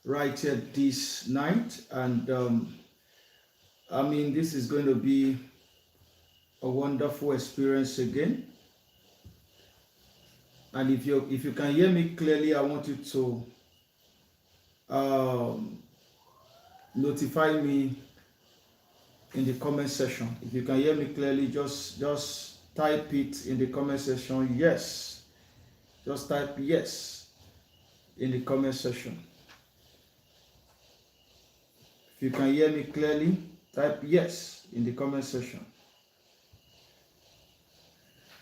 right here this night. And this is going to be a wonderful experience again. And if you can hear me clearly, I want you to um, notify me in the comment section. If you can hear me clearly, just type it in the comment section. Yes, just type yes in the comment section. If you can hear me clearly, type yes in the comment section.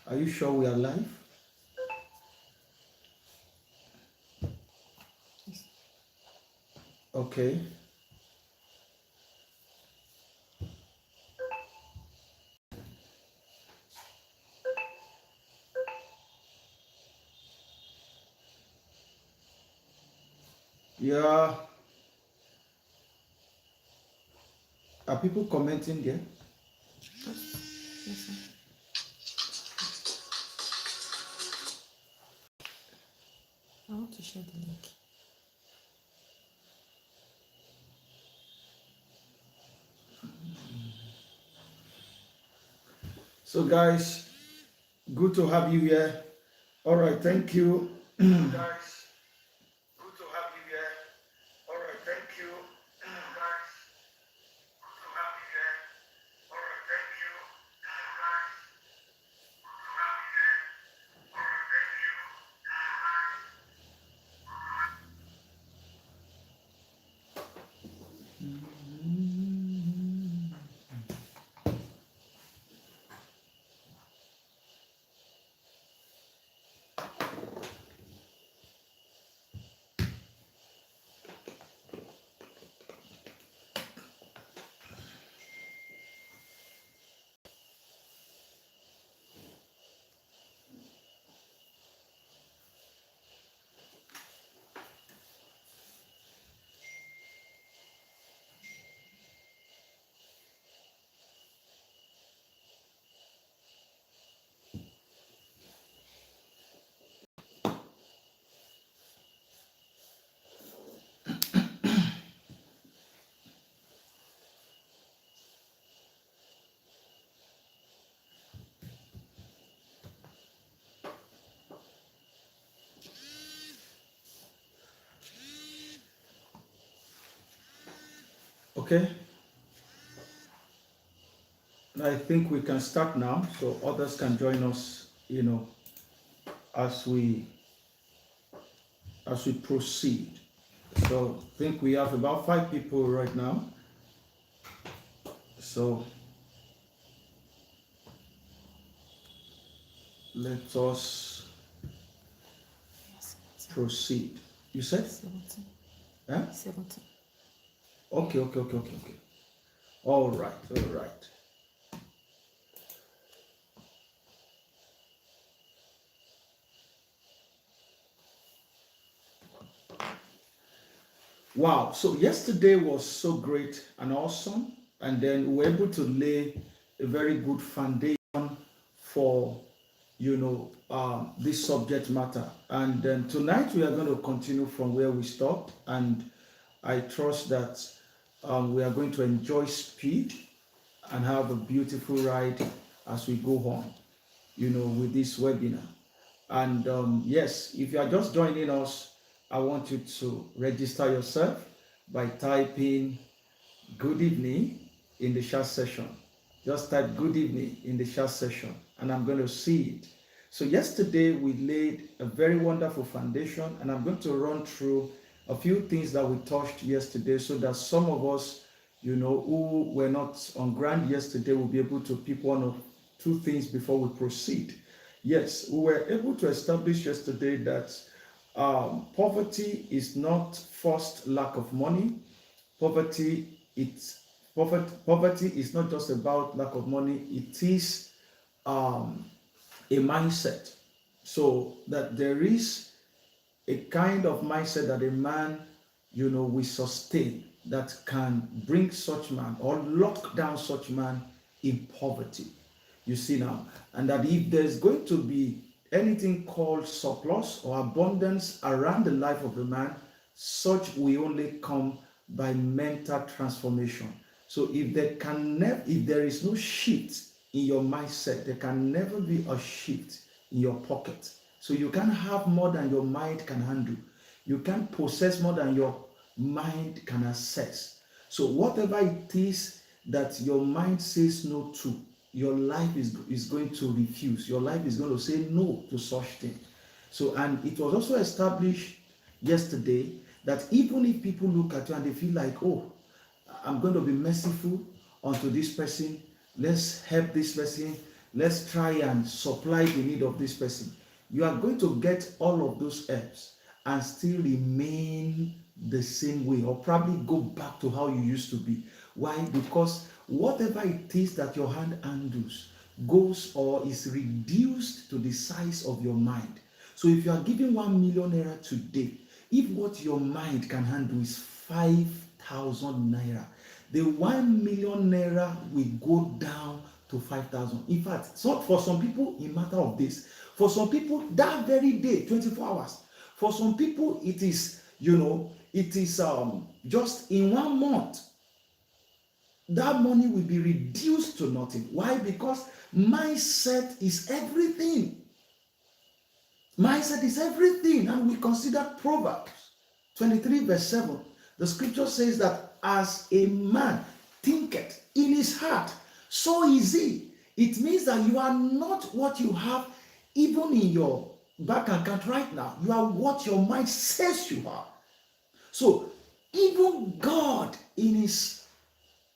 Are you sure we are live? Okay. Yeah. Are people commenting there? Yes, sir. I want to share the link. So guys, good to have you here. All right, thank you. Guys, good to have you here. All right, thank you. Guys, good to have you here. All right, thank you. Guys, good to have you here. All right, thank you. Okay, I think we can start now so others can join us, as we proceed. So I think we have about 5 people right now. So let us Yes, proceed. You said? 17. Huh? 17. Okay. All right. Wow. So yesterday was so great and awesome. And then we were able to lay a very good foundation for, this subject matter. And then tonight we are going to continue from where we stopped. And I trust that we are going to enjoy speed and have a beautiful ride as we go on, with this webinar. And yes, if you are just joining us, I want you to register yourself by typing good evening in the chat session. Just type good evening in the chat session, and I'm going to see it. So, yesterday we laid a very wonderful foundation, and I'm going to run through a few things that we touched yesterday so that some of us, who were not on ground yesterday, will be able to pick one or two things before we proceed. Yes, we were able to establish yesterday that poverty is not first lack of money. Poverty, it's poverty is not just about lack of money. It is um, a mindset. So that there is a kind of mindset that a man, will sustain that can bring such man or lock down such man in poverty. You see now, and that if there's going to be anything called surplus or abundance around the life of a man, such will only come by mental transformation. So if there is no shift in your mindset, there can never be a shift in your pocket. So you can't have more than your mind can handle. You can't possess more than your mind can access. So whatever it is that your mind says no to, your life is going to refuse. Your life is going to say no to such thing. So, and it was also established yesterday that even if people look at you and they feel like, oh, I'm going to be merciful unto this person, let's help this person, let's try and supply the need of this person, you are going to get all of those helps and still remain the same way, or probably go back to how you used to be. Why? Because whatever it is that your hand handles goes or is reduced to the size of your mind. So if you are giving 1 million naira today, if what your mind can handle is 5,000 naira, the 1 million naira will go down to 5,000. In fact, so for some people, in matter of days, for some people, that very day, 24 hours. For some people, it is, just in 1 month, that money will be reduced to nothing. Why? Because mindset is everything. Mindset is everything. And we consider Proverbs 23 verse 7. The scripture says that as a man thinketh in his heart, so is he. It means that you are not what you have even in your bank account right now. You are what your mind says you are. So even God in his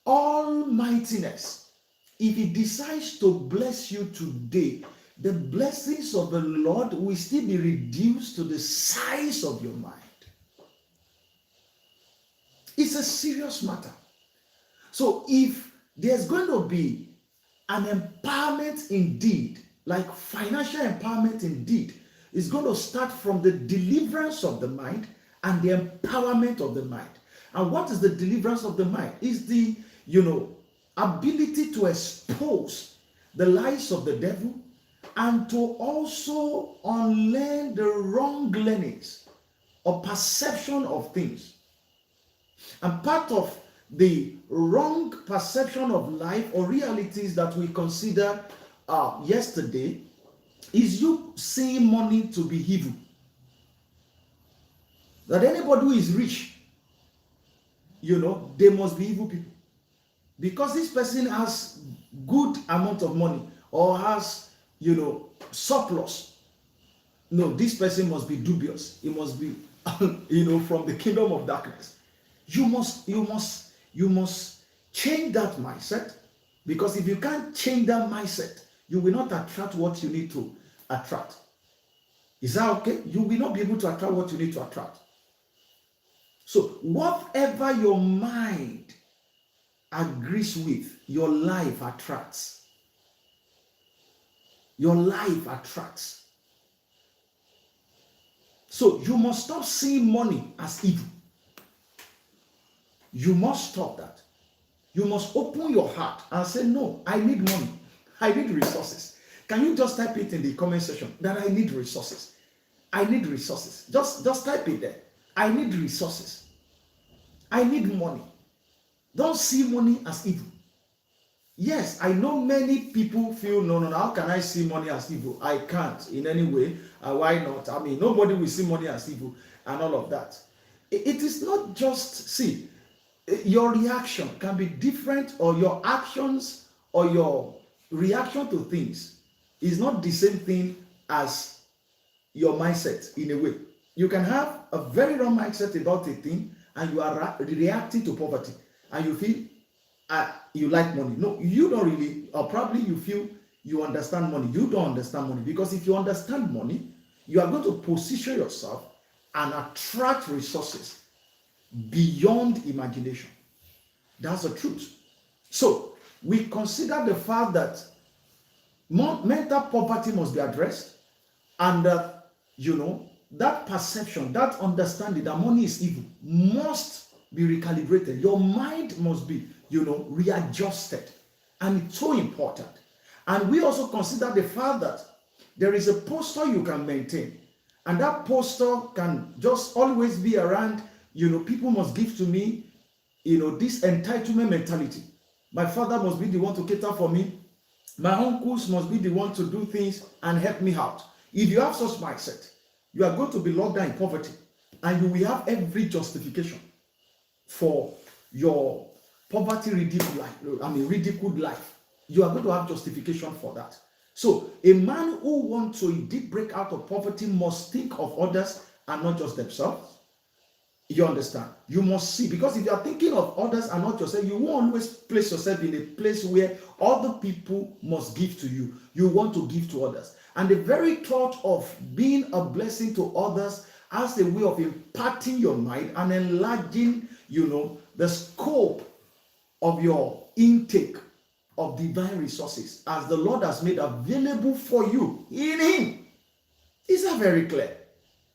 almightiness, if he decides to bless you today, the blessings of the Lord will still be reduced to the size of your mind. It's a serious matter. So if there's going to be an empowerment indeed, like financial empowerment indeed, it's going to start from the deliverance of the mind and the empowerment of the mind. And what is the deliverance of the mind? Is the, ability to expose the lies of the devil and to also unlearn the wrong learnings or perception of things. And part of the wrong perception of life or realities that we considered yesterday is you seeing money to be evil. That anybody who is rich, they must be evil people. Because this person has good amount of money or has, surplus. No, this person must be dubious. He must be, from the kingdom of darkness. You must change that mindset, because if you can't change that mindset, you will not attract what you need to attract. Is that okay? You will not be able to attract what you need to attract. So whatever your mind agrees with, your life attracts. Your life attracts. So you must stop seeing money as evil. You must stop that. You must open your heart and say, no, I need money. I need resources. Can you just type it in the comment section that I need resources? I need resources. Just type it there. I need resources. I need money. Don't see money as evil. Yes, I know many people feel, no, how can I see money as evil? I can't in any way. Why not? I mean, nobody will see money as evil and all of that. It is not just, see, your reaction can be different, or your actions or your reaction to things is not the same thing as your mindset in a way. You can have a very wrong mindset about a thing and you are reacting to poverty and you feel you like money. No, you don't really, or probably you feel you understand money. You don't understand money, because if you understand money, you are going to position yourself and attract resources beyond imagination. That's the truth. So we consider the fact that mental poverty must be addressed, and that that perception, that understanding that money is evil must be recalibrated. Your mind must be readjusted, and it's so important. And we also consider the fact that there is a posture you can maintain, And that posture can just always be around, people must give to me, this entitlement mentality. My father must be the one to cater for me. My uncles must be the one to do things and help me out. If you have such mindset, you are going to be locked down in poverty, and you will have every justification for your poverty ridiculed life. You are going to have justification for that. So a man who wants to indeed break out of poverty must think of others and not just themselves. You understand? You must see, because if you are thinking of others and not yourself, you won't always place yourself in a place where other people must give to you. You want to give to others. And the very thought of being a blessing to others as a way of imparting your mind and enlarging, the scope of your intake of divine resources as the Lord has made available for you in Him. Is that very clear?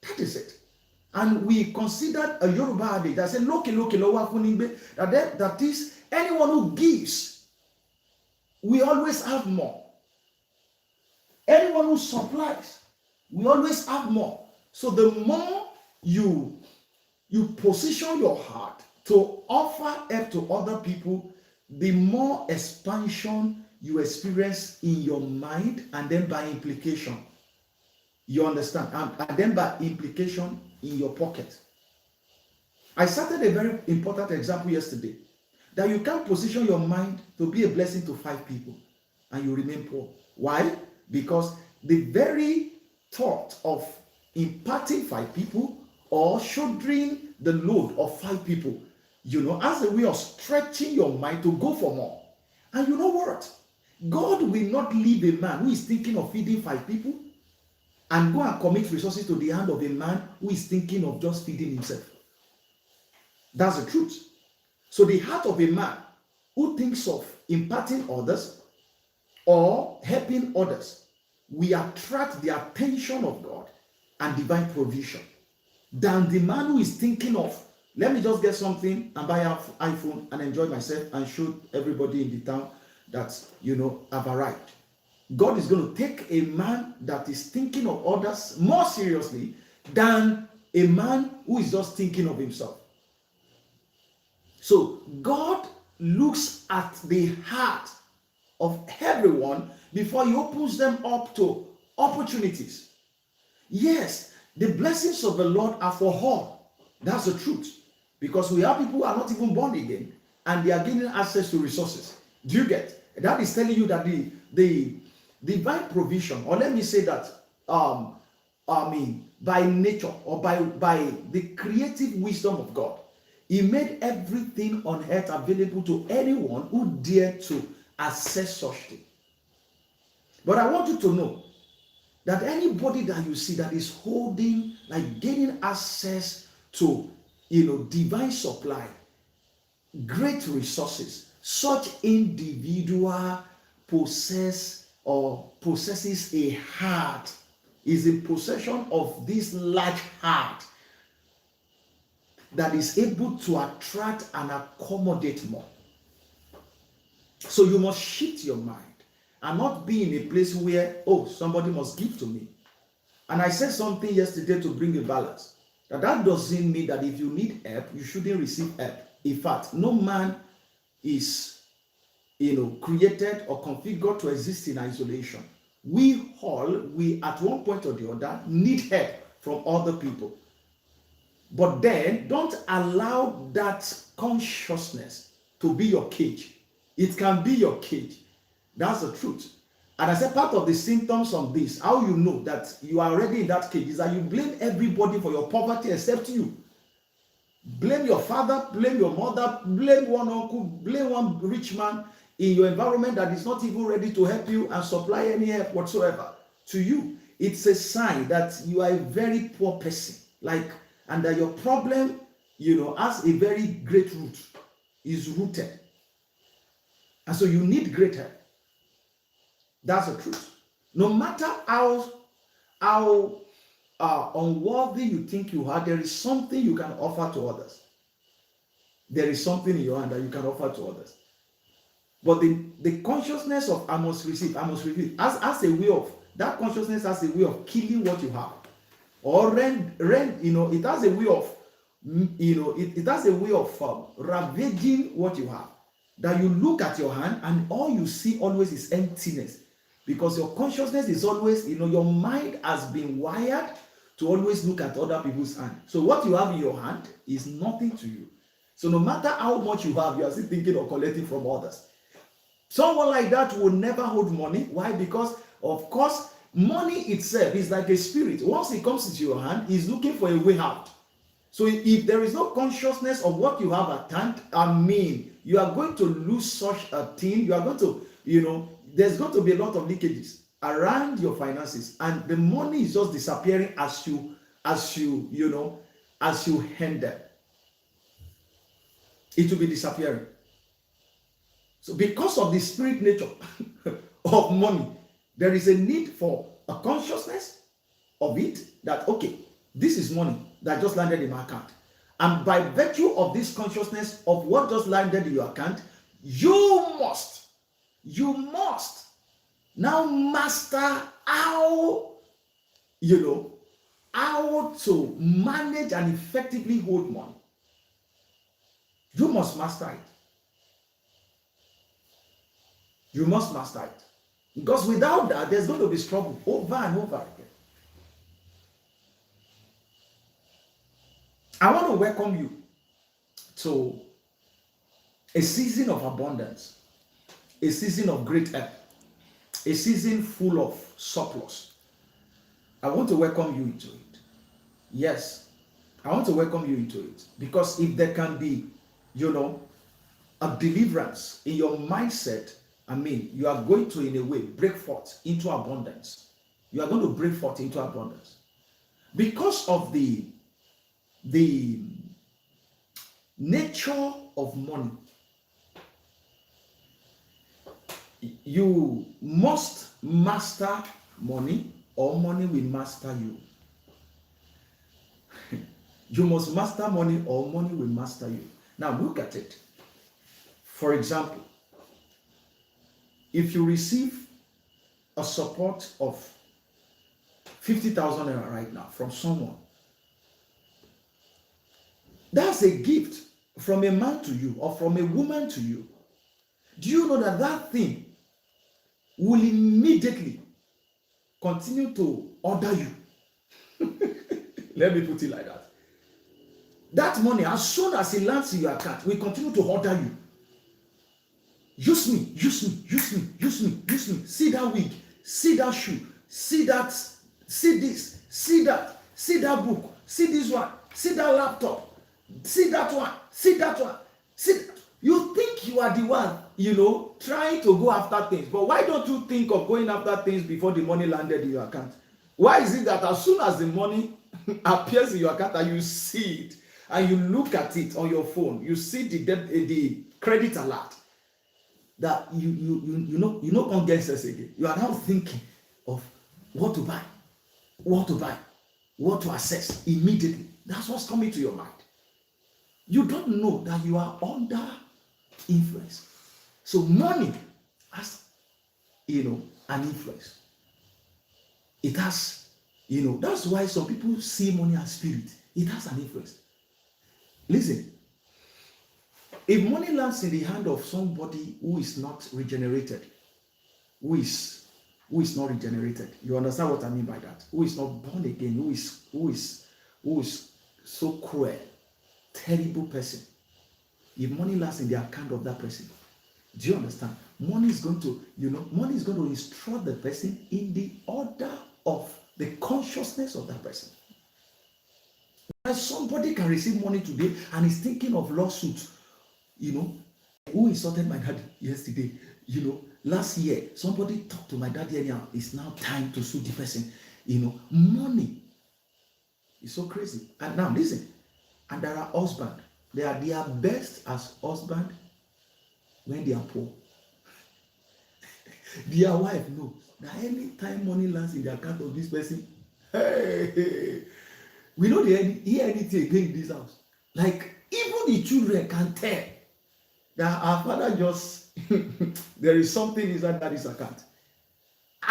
That is it. And we considered a Yoruba adage that said, that is, anyone who gives, we always have more. Anyone who supplies, we always have more. So the more you position your heart to offer help to other people, the more expansion you experience in your mind, and then by implication, you understand, and then by implication in your pocket. I started a very important example yesterday, that you can't position your mind to be a blessing to 5 people and you remain poor. Why? Because the very thought of imparting 5 people or shouldering the load of 5 people, as a way of stretching your mind to go for more. And you know what? God will not leave a man who is thinking of feeding 5 people and go and commit resources to the hand of a man who is thinking of just feeding himself. That's the truth. So the heart of a man who thinks of imparting others or helping others will attract the attention of God and divine provision than the man who is thinking of, let me just get something and buy an iPhone and enjoy myself and show everybody in the town that, I've arrived. God is going to take a man that is thinking of others more seriously than a man who is just thinking of himself. So God looks at the heart of everyone before He opens them up to opportunities. Yes, the blessings of the Lord are for all. That's the truth. Because we have people who are not even born again and they are gaining access to resources. Do you get? That is telling you that the divine provision, or let me say that, by nature or by the creative wisdom of God, He made everything on earth available to anyone who dared to access such thing. But I want you to know that anybody that you see that is holding, like gaining access to, divine supply, great resources, such individual possesses a heart, is in possession of this large heart that is able to attract and accommodate more. So you must shift your mind and not be in a place where, somebody must give to me. And I said something yesterday to bring a balance. That doesn't mean that if you need help, you shouldn't receive help. In fact, no man is, created or configured to exist in isolation. We all, at one point or the other, need help from other people. But then, don't allow that consciousness to be your cage. It can be your cage. That's the truth. And I said part of the symptoms of this, how you know that you are already in that cage, is that you blame everybody for your poverty except you. Blame your father, blame your mother, blame one uncle, blame one rich man in your environment that is not even ready to help you and supply any help whatsoever to you. It's a sign that you are a very poor person, and that your problem, has a very great root, is rooted. And so you need great help. That's the truth. No matter how unworthy you think you are, there is something you can offer to others. There is something in your hand that you can offer to others. But the consciousness of I must receive, as a way of, that consciousness as a way of killing what you have. or rent, it has a way of, it has a way of ravaging what you have. That you look at your hand and all you see always is emptiness, because your consciousness is always, your mind has been wired to always look at other people's hand. So what you have in your hand is nothing to you. So no matter how much you have, you are still thinking of collecting from others. Someone like that will never hold money. Why? Because, of course, money itself is like a spirit. Once it comes into your hand, it's looking for a way out. So if there is no consciousness of what you have at hand, you are going to lose such a thing. You are going to, there's going to be a lot of leakages around your finances, and the money is just disappearing as you hand them. It will be disappearing. So because of the spirit nature of money, there is a need for a consciousness of it, that okay, this is money that just landed in my account. And by virtue of this consciousness of what just landed in your account, you must now master how to manage and effectively hold money. You must master it. You must master it. Because without that, there's going to be struggle over and over again. I want to welcome you to a season of abundance, a season of great help, a season full of surplus. I want to welcome you into it. Yes, I want to welcome you into it. Because if there can be, a deliverance in your mindset, you are going to, in a way, break forth into abundance. You are going to break forth into abundance. Because of the nature of money, you must master money, or money will master you. You must master money, or money will master you. Now look at it. For example, if you receive a support of 50,000 naira right now from someone, that's a gift from a man to you or from a woman to you. Do you know that that thing will immediately continue to order you? Let me put it like that. That money, as soon as it lands in your account, will continue to order you. Use me, use me, use me, use me, use me. See that wig, see that shoe, see that, see this, see that book, see this one, see that laptop, see that one, see that one. See, you think you are the one, trying to go after things. But why don't you think of going after things before the money landed in your account? Why is it that as soon as the money appears in your account and you see it and you look at it on your phone, you see the credit alert, that you can't get sense again. You are now thinking of what to buy, what to access immediately. That's what's coming to your mind. You don't know that you are under influence. So money has, an influence. It has, that's why some people see money as spirit. It has an influence. Listen, if money lands in the hand of somebody who is not regenerated, who is not regenerated, you understand what I mean by that? Who is not born again, who is so cruel, terrible person. If money lands in the account of that person, do you understand? Money is going to instruct the person in the order of the consciousness of that person. As somebody can receive money today and is thinking of lawsuits, who insulted my daddy yesterday? Last year, somebody talked to my daddy anyhow. It's now time to sue the person. Money is so crazy. And now listen, and there are husbands. They are their best as husband when they are poor. Their wife knows that anytime money lands in the account of this person, hey, we don't hear anything again in this house. Like, even the children can tell that our father just there is something inside daddy's account.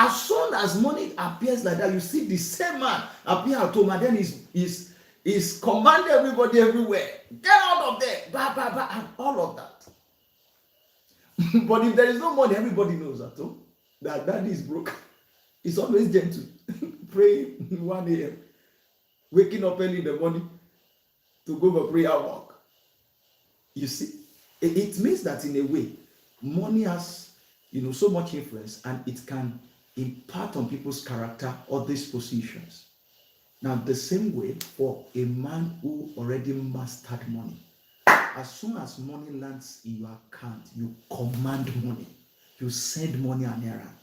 As soon as money appears like that, you see the same man appear at home, and then he's command everybody everywhere, get out of there, blah, blah, blah, and all of that. But if there is no money, everybody knows at home that daddy is broke. He's always gentle, praying 1 a.m., waking up early in the morning to go for prayer walk. You see, it means that in a way, money has, so much influence, and it can impart on people's character or dispositions. Now, the same way for a man who already mastered money, as soon as money lands in your account, you command money. You send money an errand.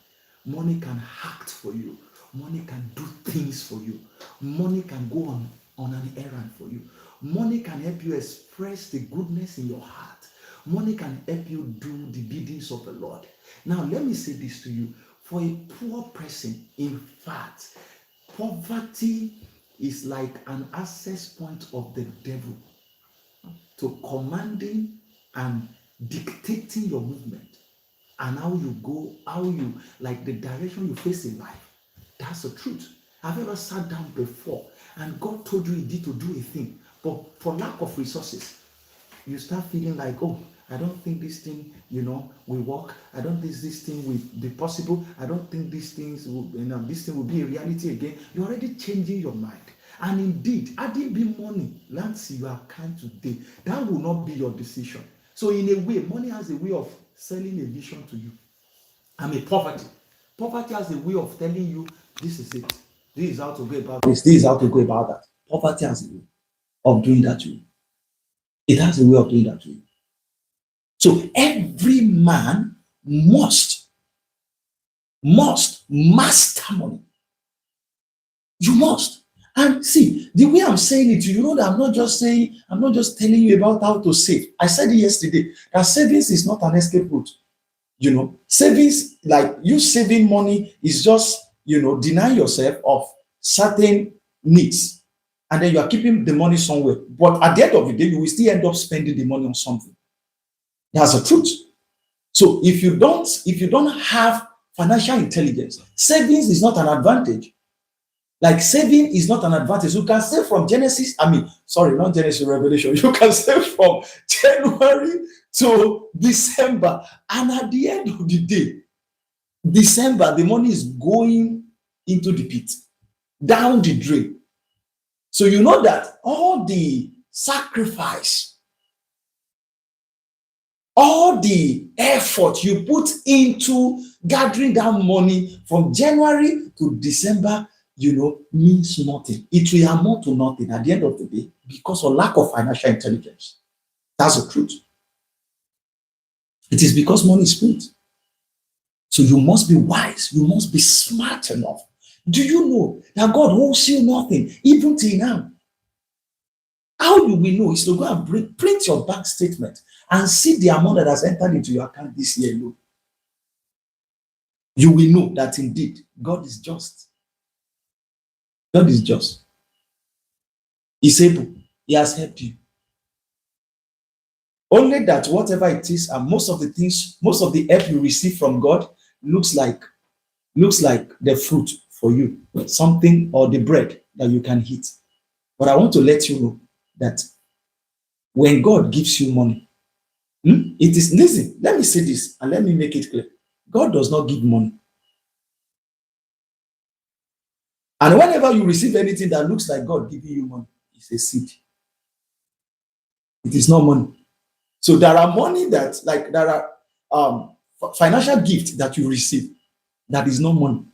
Money can act for you. Money can do things for you. Money can go on an errand for you. Money can help you express the goodness in your heart. Money can help you do the biddings of the Lord. Now, let me say this to you. For a poor person, in fact, poverty is like an access point of the devil to commanding and dictating your movement and how you go, like the direction you face in life. That's the truth. Have you ever sat down before and God told you he did to do a thing, but for lack of resources, you start feeling like, oh, I don't think this thing, will work. I don't think this thing will be possible. I don't think these things will, this thing will be a reality again. You're already changing your mind. And indeed, adding be money lands in your account today, that will not be your decision. So in a way, money has a way of selling a vision to you. Poverty. Poverty has a way of telling you, this is it. This is how to go about this. This is how to go about that. Poverty has a way of doing that to you. It has a way of doing that to you. So every man must master money. You must. And see, the way I'm saying it, that I'm not just telling you about how to save. I said it yesterday, that savings is not an escape route. Savings, like you saving money, is just, deny yourself of certain needs. And then you are keeping the money somewhere. But at the end of the day, you will still end up spending the money on something. That's the truth. So if you don't have financial intelligence, savings is not an advantage. Like saving is not an advantage. You can save from not Genesis, Revelation. You can save from January to December. And at the end of the day, December, the money is going into the pit, down the drain. So you know that all the sacrifice, all the effort you put into gathering that money from January to December, means nothing. It will amount to nothing at the end of the day because of lack of financial intelligence. That's the truth. It is because money is spirit. So you must be wise. You must be smart enough. Do you know that God owes you nothing, even till now? How you will know is to go and print your bank statement and see the amount that has entered into your account this year alone. You will know that indeed God is just. God is just. He's able. He has helped you. Only that whatever it is, and most of the help you receive from God looks like the fruit for you, something, or the bread that you can eat. But I want to let you know that when God gives you money, it is, listen, let me say this and let me make it clear. God does not give money. And whenever you receive anything that looks like God giving you money, it's a seed. It is not money. So there are money that, like, there are financial gifts that you receive that is not money.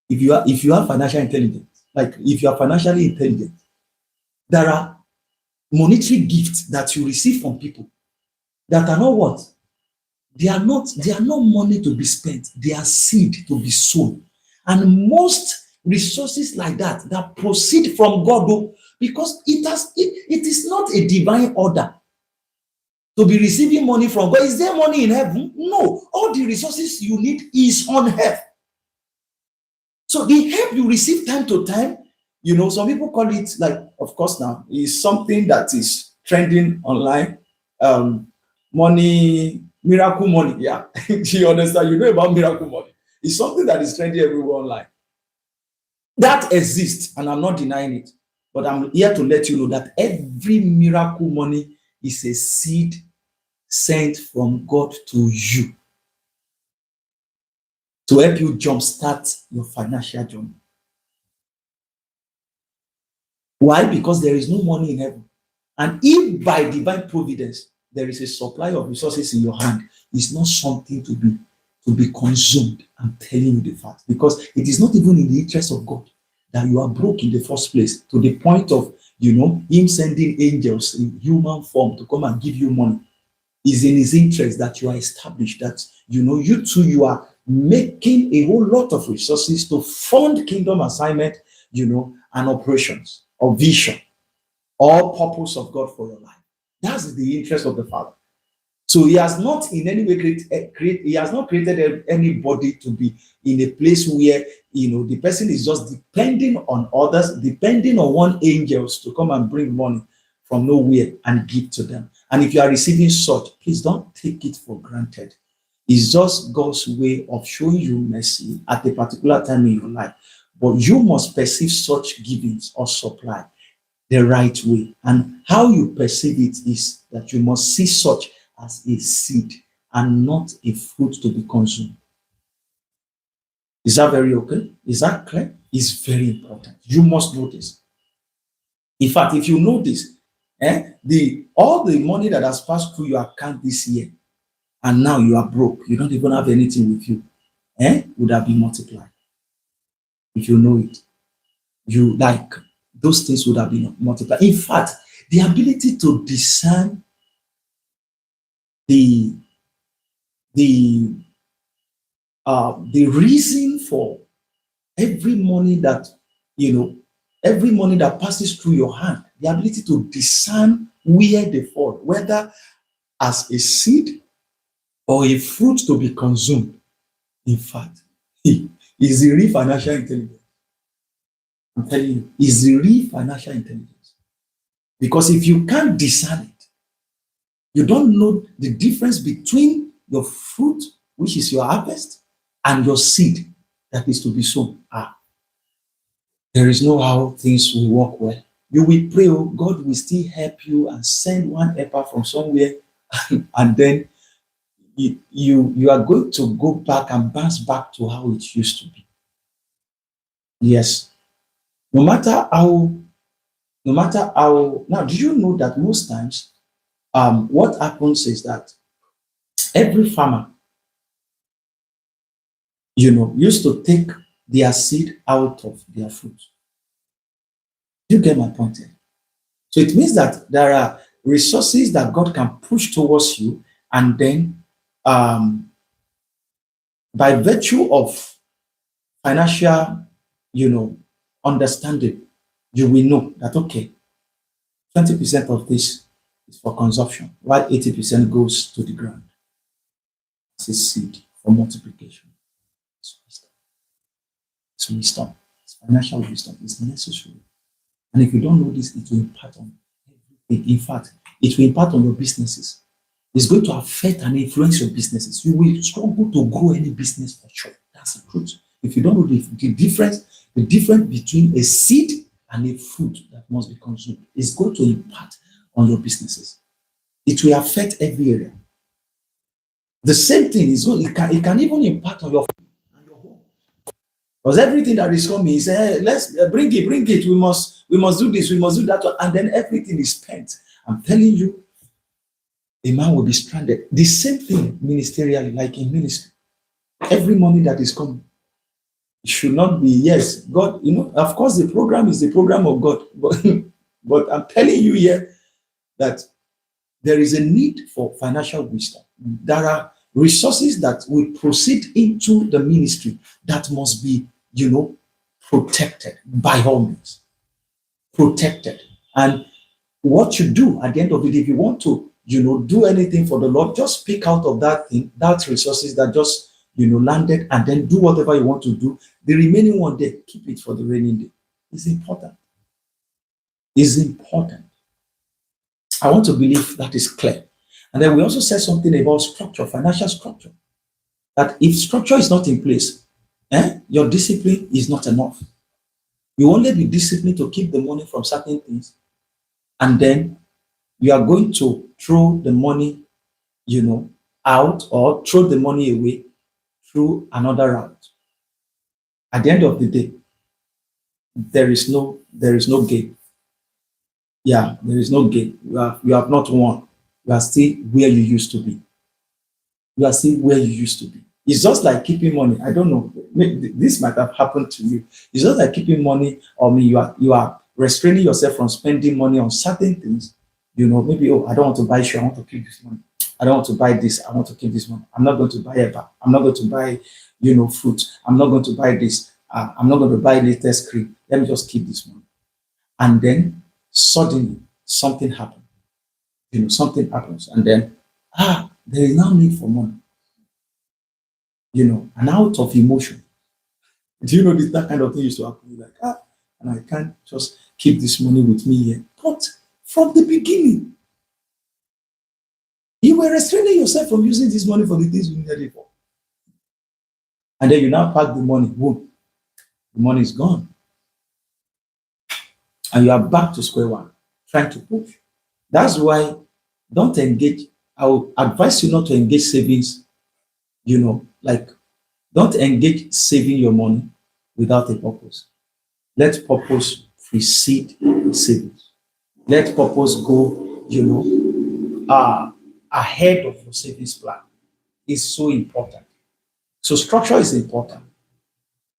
If you have financial intelligence, like if you are financially intelligent, there are monetary gifts that you receive from people that are not what? They are not money to be spent. They are seed to be sown. And most resources like that proceed from God, because it is not a divine order to be receiving money from God. Is there money in heaven? No. All the resources you need is on earth. So the help you receive time to time, some people call it, like, of course now, is something that is trending online. Money, miracle money. Yeah. Do you understand? You know about miracle money. It's something that is trending everywhere online. That exists, and I'm not denying it. But I'm here to let you know that every miracle money is a seed sent from God to you to help you jumpstart your financial journey. Why? Because there is no money in heaven. And if by divine providence there is a supply of resources in your hand, it's not something to be consumed. I'm telling you the fact. Because it is not even in the interest of God that you are broke in the first place, to the point of, him sending angels in human form to come and give you money. Is in his interest that you are established, that you too, you are making a whole lot of resources to fund kingdom assignment, and operations or vision or purpose of God for your life. That's the interest of the Father. So he has not in any way he has not created anybody to be in a place where the person is just depending on others, depending on one angels to come and bring money from nowhere and give to them. And if you are receiving such, please don't take it for granted. It's just God's way of showing you mercy at a particular time in your life. But you must perceive such givings or supply the right way. And how you perceive it is that you must see such as a seed and not a fruit to be consumed. Is that very okay? Is that clear? It's very important. You must know this. In fact, if you know this, all the money that has passed through your account this year, and now you are broke, you don't even have anything with you, would have been multiplied. If you know it, those things would have been multiplied. In fact, the ability to discern the reason for every money that passes through your hand, the ability to discern where they fall, whether as a seed or a fruit to be consumed. In fact, is the real financial intelligence. I'm telling you, is the real financial intelligence. Because if you can't discern it, you don't know the difference between your fruit, which is your harvest, and your seed that is to be sown. There is no how things will work well. You will pray, God will still help you and send one helper from somewhere, and then you are going to go back and bounce back to how it used to be. Yes. No matter how, now, do you know that most times, what happens is that every farmer, used to take their seed out of their fruit. You get my point here? So it means that there are resources that God can push towards you, and then by virtue of financial, understanding, you will know that, okay, 20% of this is for consumption, while 80% goes to the ground as a seed for multiplication. It's wisdom. It's wisdom. It's financial wisdom. It's necessary. And if you don't know this, it will impact on everything. In fact, it will impact on your businesses. It's going to affect and influence your businesses. You will struggle to grow any business for sure. That's the truth. If you don't know the difference between a seed and a fruit that must be consumed, is going to impact on your businesses. It will affect every area. The same thing is it can even impact on your home. Because everything that is coming is, let's bring it. We must do this, we must do that, and then everything is spent. I'm telling you, a man will be stranded. The same thing ministerially, like in ministry. Every money that is coming, it should not be, yes, God, of course the program is the program of God, but I'm telling you here that there is a need for financial wisdom. There are resources that will proceed into the ministry that must be, protected by all means. Protected. And what you do at the end of it, if you want to, do anything for the Lord, just pick out of that thing, that resources that just, landed, and then do whatever you want to do. The remaining one day, keep it for the raining day. It's important. It's important. I want to believe that is clear. And then we also said something about structure, financial structure. That if structure is not in place, your discipline is not enough. You only be disciplined to keep the money from certain things, and then you are going to throw the money, out, or throw the money away through another route. At the end of the day, there is no gain. Yeah, there is no gain. You have not won. You are still where you used to be. You are still where you used to be. It's just like keeping money. I don't know. This might have happened to you. It's just like keeping money. You are restraining yourself from spending money on certain things. Maybe, oh, I don't want to buy shoe. I want to keep this money. I don't want to buy this. I want to keep this money. I'm not going to buy a bag. I'm not going to buy, fruit. I'm not going to buy this. I'm not going to buy latest cream. Let me just keep this money. And then suddenly something happens. Something happens, and then there is now need for money. And out of emotion. Do you know that kind of thing used to happen? You're like, and I can't just keep this money with me here. But from the beginning, you were restraining yourself from using this money for the things you needed it for. And then you now pack the money, boom, the money is gone. And you are back to square one, trying to push. That's why don't engage. I will advise you not to engage savings, like don't engage saving your money without a purpose. Let purpose precede savings. Let purpose go, ahead of your savings plan. It's so important. So structure is important.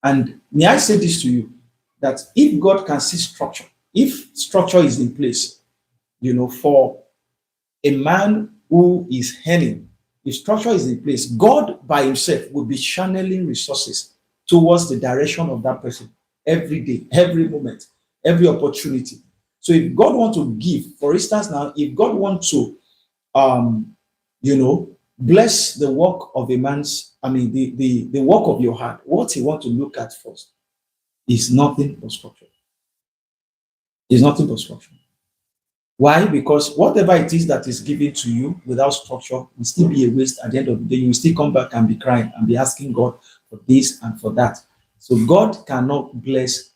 And may I say this to you, that if God can see structure, if structure is in place, for a man who is earning, if structure is in place, God by himself will be channeling resources towards the direction of that person every day, every moment, every opportunity. So if God wants to give, for instance, now, if God wants to, bless the work of a man's, the work of your heart, what he wants to look at first is nothing but structure. It's nothing but structure. Why? Because whatever it is that is given to you without structure will still be a waste. At the end of the day, you will still come back and be crying and be asking God for this and for that. So God cannot bless,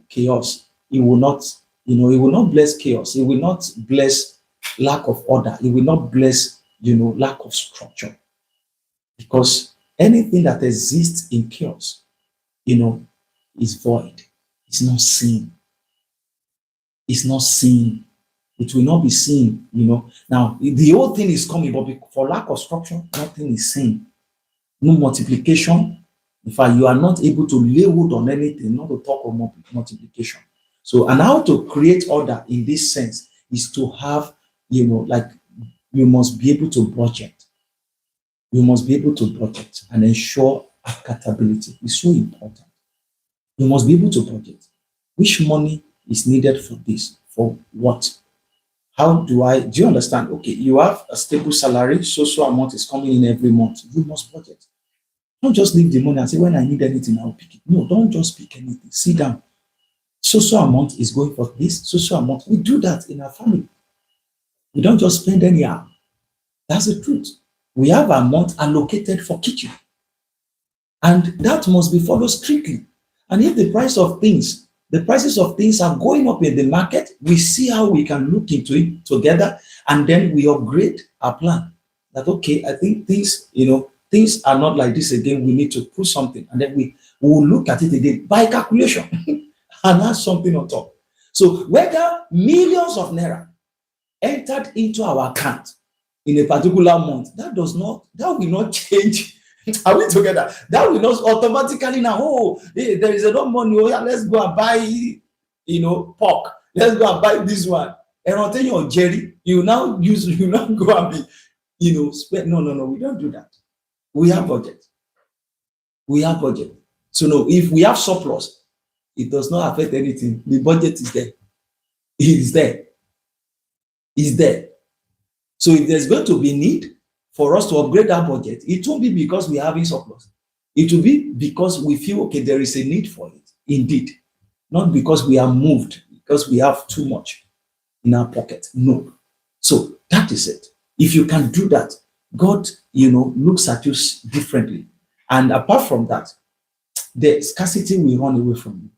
chaos. He will not, he will not bless chaos. He will not bless lack of order. He will not bless, lack of structure. Because anything that exists in chaos, is void. It's not seen. It's not seen. It will not be seen, Now, the whole thing is coming, but for lack of structure, nothing is seen. No multiplication. In fact, you are not able to lay hold on anything, not to talk of multiplication. So, and how to create order in this sense is to have, like you must be able to budget. You must be able to budget and ensure accountability. It's so important. You must be able to budget. Which money is needed for this? For what? Do you understand? Okay, you have a stable salary, so amount is coming in every month. You must budget. Don't just leave the money and say, when I need anything, I'll pick it. No, don't just pick anything. Sit down. So amount is going for this, so amount. We do that in our family. We don't just spend anyhow. That's the truth. We have an amount allocated for kitchen. And that must be followed strictly. And if the prices of things are going up in the market, we see how we can look into it together, and then we upgrade our plan. That, okay, I think things are not like this again. We need to put something, and then we will look at it again by calculation and add something on top. So whether millions of naira entered into our account in a particular month, that will not change. Are we together? That will not automatically now, there is enough money. Oh, yeah, let's go and buy, pork. Let's go and buy this one. And I'll tell you on Jerry, you now go and be, spend. No, we don't do that. We have budget. So no, if we have surplus, it does not affect anything. The budget is there. It's there. So if there's going to be need for us to upgrade our budget, it won't be because we are having surplus. It will be because we feel, okay, there is a need for it, indeed. Not because we are moved, because we have too much in our pocket. No. So that is it. If you can do that, God, looks at you differently. And apart from that, the scarcity will run away from you.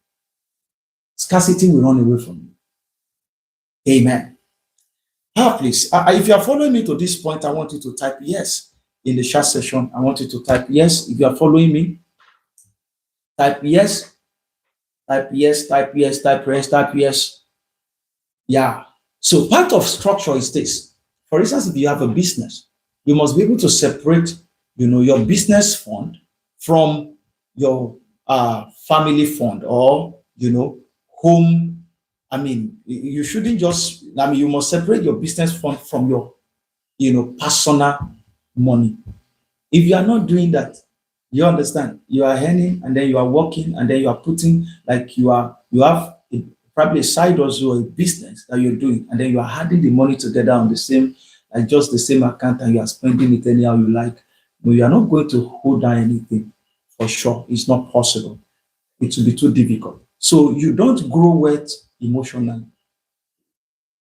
Scarcity will run away from you. Amen. Please, if you are following me to this point, I want you to type yes in the chat session. I want you to type yes. If you are following me, type yes, type yes, type yes, type yes, type yes. Yeah. So part of structure is this. For instance, if you have a business, you must be able to separate, your business fund from your family fund or, home. I mean, you shouldn't just, you must separate your business fund from your, personal money. If you are not doing that, you understand, you are earning and then you are working and then you are putting, like you have probably a side also a business that you're doing, and then you are adding the money together on the same, like just the same account, and you are spending it anyhow you like. No, you are not going to hold down anything for sure. It's not possible. It will be too difficult. So you don't grow wealth emotionally.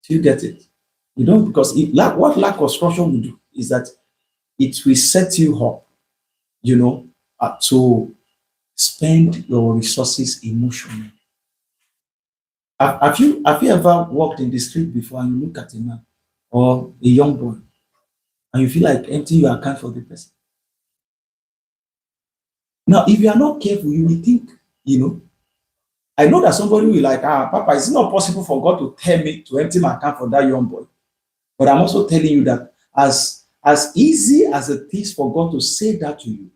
Do you get it? You don't, because what lack of structure will do is that it will set you up, to spend your resources emotionally. Have you ever walked in the street before and you look at a man or a young boy and you feel like emptying your account for the person? Now, if you are not careful, you will think, I know that somebody will like, Papa, it's not possible for God to tell me to empty my account for that young boy. But I'm also telling you that as easy as it is for God to say that to you,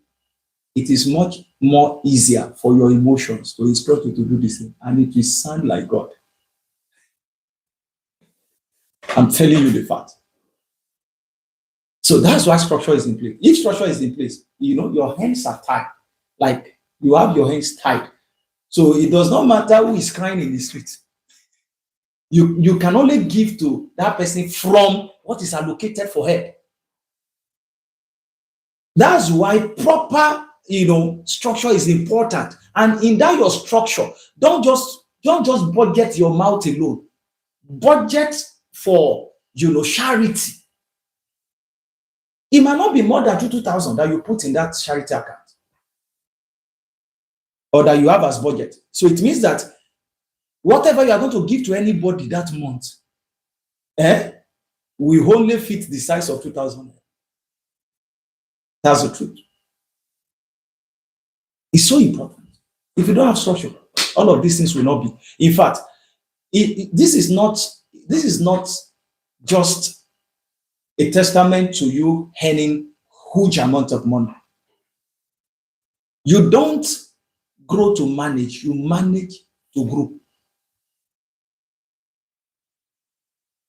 it is much more easier for your emotions to instruct you to do the same. And it will sound like God. I'm telling you the fact. So that's why structure is in place. If structure is in place, your hands are tied. Like you have your hands tied. So it does not matter who is crying in the street. You can only give to that person from what is allocated for her. That's why proper, structure is important. And in that your structure, don't just budget your mouth alone. Budget for, charity. It might not be more than 2,000 that you put in that charity account or that you have as budget. So it means that whatever you are going to give to anybody that month, will only fit the size of 2,000. That's the truth. It's so important. If you don't have structure, all of these things will not be. In fact, this is not just a testament to you earning huge amount of money. You don't grow to manage, you manage to grow.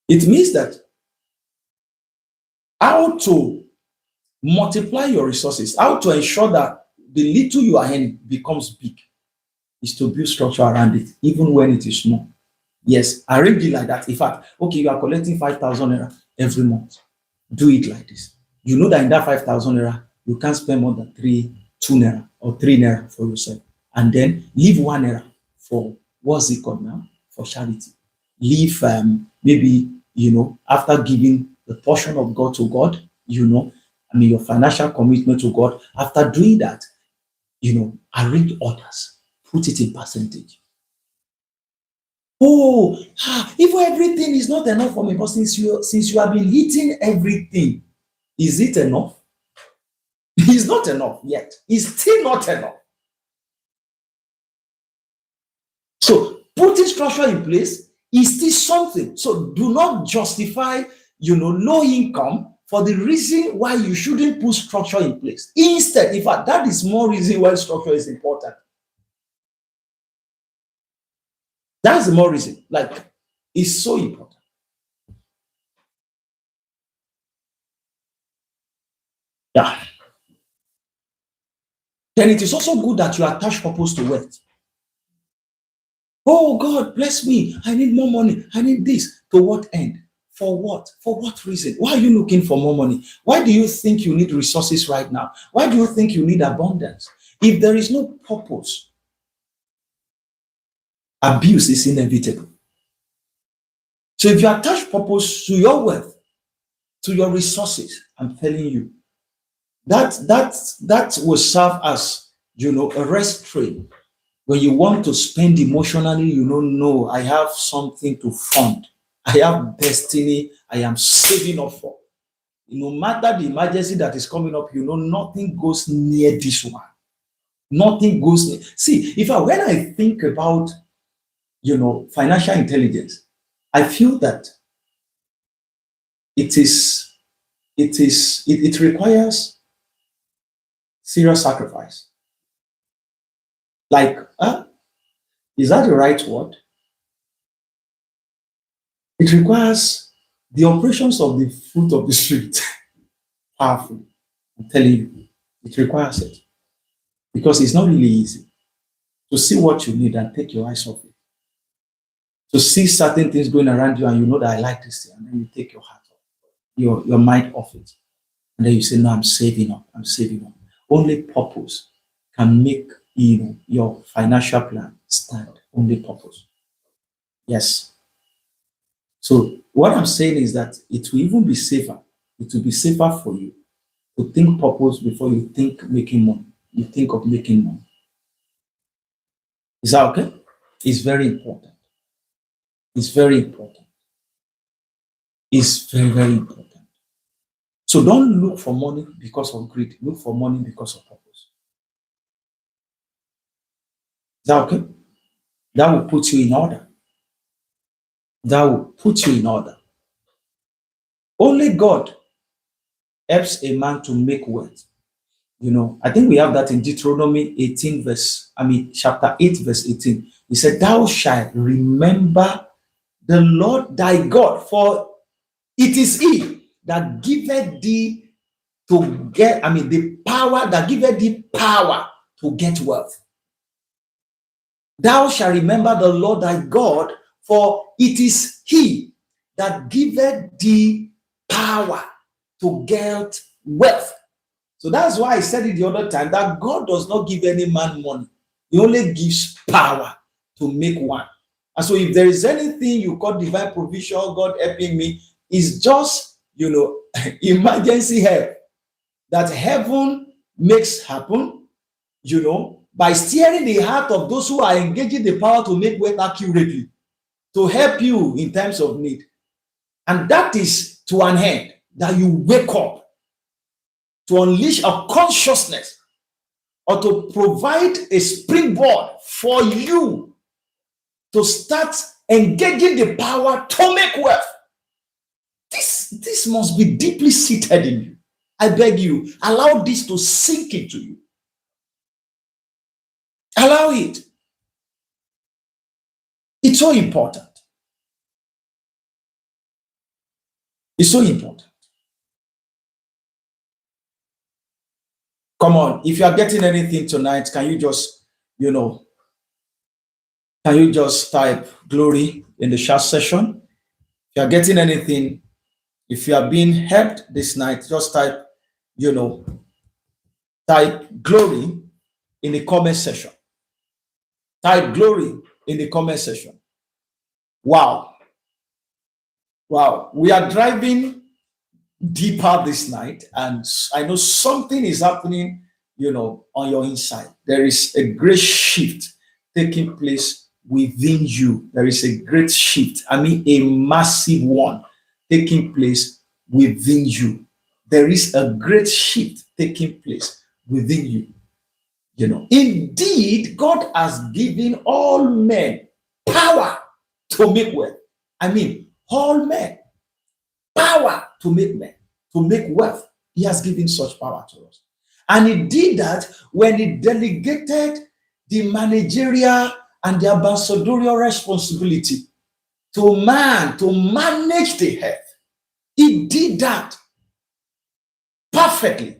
It means that how to multiply your resources, how to ensure that the little you are earning becomes big, is to build structure around it, even when it is small. Yes, arrange it like that. In fact, okay, you are collecting 5,000 naira every month. Do it like this. You know that in that 5,000 naira, you can't spend more than 2 naira or 3 naira for yourself. And then leave 1 naira for, what's it called now? For charity. Leave, maybe, after giving the portion of God to God, your financial commitment to God, after doing that, arrange others. Put it in percentage. Oh, if everything is not enough for me, but since you have been eating everything, is it enough? It's not enough yet. It's still not enough. So putting structure in place is still something. So do not justify, low income for the reason why you shouldn't put structure in place. Instead, in fact, that is more reason why structure is important. That's the more reason. Like, it's so important. Yeah. Then it is also good that you attach purpose to wealth. Oh, God, bless me. I need more money. I need this. To what end? For what? For what reason? Why are you looking for more money? Why do you think you need resources right now? Why do you think you need abundance? If there is no purpose, abuse is inevitable. So if you attach purpose to your wealth, to your resources, I'm telling you, that will serve as a restraint. When you want to spend emotionally, no, I have something to fund. I have destiny I am saving up for. No matter the emergency that is coming up, nothing goes near this one. Nothing goes near. See, when I think about, financial intelligence, I feel that it requires serious sacrifice. Like, is that the right word? It requires the operations of the fruit of the spirit. Powerful. I'm telling you, it requires it. Because it's not really easy to see what you need and take your eyes off it. To see certain things going around you and you know that I like this thing, and then you take your heart off, your mind off it. And then you say, no, I'm saving up. I'm saving up. Only purpose can make your financial plan stand. Only purpose. Yes. So what I'm saying is that it will even be safer. It will be safer for you to think purpose before you think making money. You think of making money. Is that okay? It's very important. It's very important. It's very, very important. So don't look for money because of greed. Look for money because of purpose. Is that okay? That will put you in order. That will put you in order. Only God helps a man to make wealth. I think we have that in Deuteronomy chapter 8, verse 18. He said, thou shalt remember the Lord thy God, for it is he that giveth thee to get, the power that giveth thee power to get wealth. Thou shalt remember the Lord thy God, for it is he that giveth thee power to get wealth. So that's why I said it the other time that God does not give any man money. He only gives power to make one. And so if there is anything you call divine provision, God helping me, is just, emergency help that heaven makes happen, by steering the heart of those who are engaging the power to make wealth accurately, to help you in times of need. And that is to an end that you wake up, to unleash a consciousness, or to provide a springboard for you to start engaging the power to make wealth. This must be deeply seated in you. I beg you, allow this to sink into you. Allow it. It's so important. It's so important. Come on, if you are getting anything tonight, can you just, type glory in the chat session? If you are getting anything, if you are being helped this night, just type glory in the comment section. Type glory in the comment section. Wow. We are driving deeper this night, and I know something is happening, on your inside. There is a great shift taking place within you. There is a great shift. A massive one taking place within you. There is a great shift taking place within you. Indeed, God has given all men power to make wealth. All men power to make wealth. He has given such power to us. And he did that when he delegated the managerial and the ambassadorial responsibility to man to manage the earth. He did that perfectly.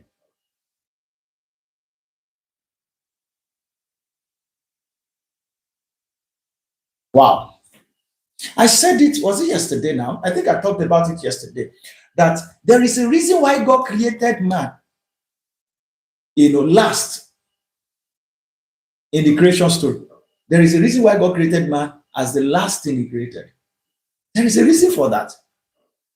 Wow. I said it, was it yesterday now? I think I talked about it yesterday. That there is a reason why God created man, last in the creation story. There is a reason why God created man as the last thing he created. There is a reason for that.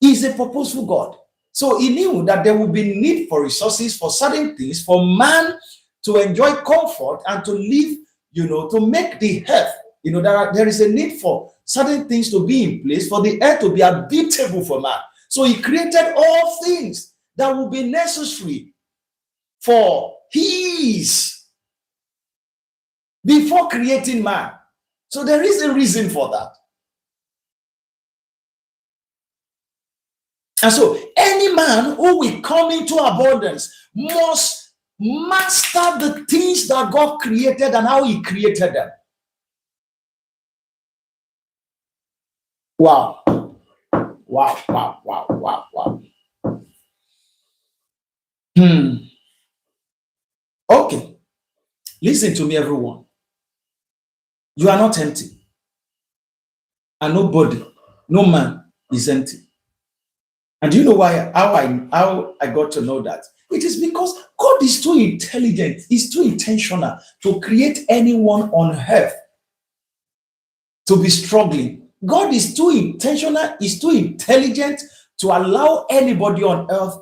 He is a purposeful God. So he knew that there would be need for resources, for certain things, for man to enjoy comfort and to live, to make the earth, there is a need for certain things to be in place for the earth to be habitable for man. So he created all things that will be necessary for his before creating man. So there is a reason for that. And so any man who will come into abundance must master the things that God created and how he created them. Wow. Wow, wow, wow, wow, wow. Okay. Listen to me, everyone. You are not empty. And nobody, no man is empty. And do you know how I got to know that? It is because God is too intelligent, He's too intentional to create anyone on earth to be struggling. God is too intentional, He's too intelligent to allow anybody on earth,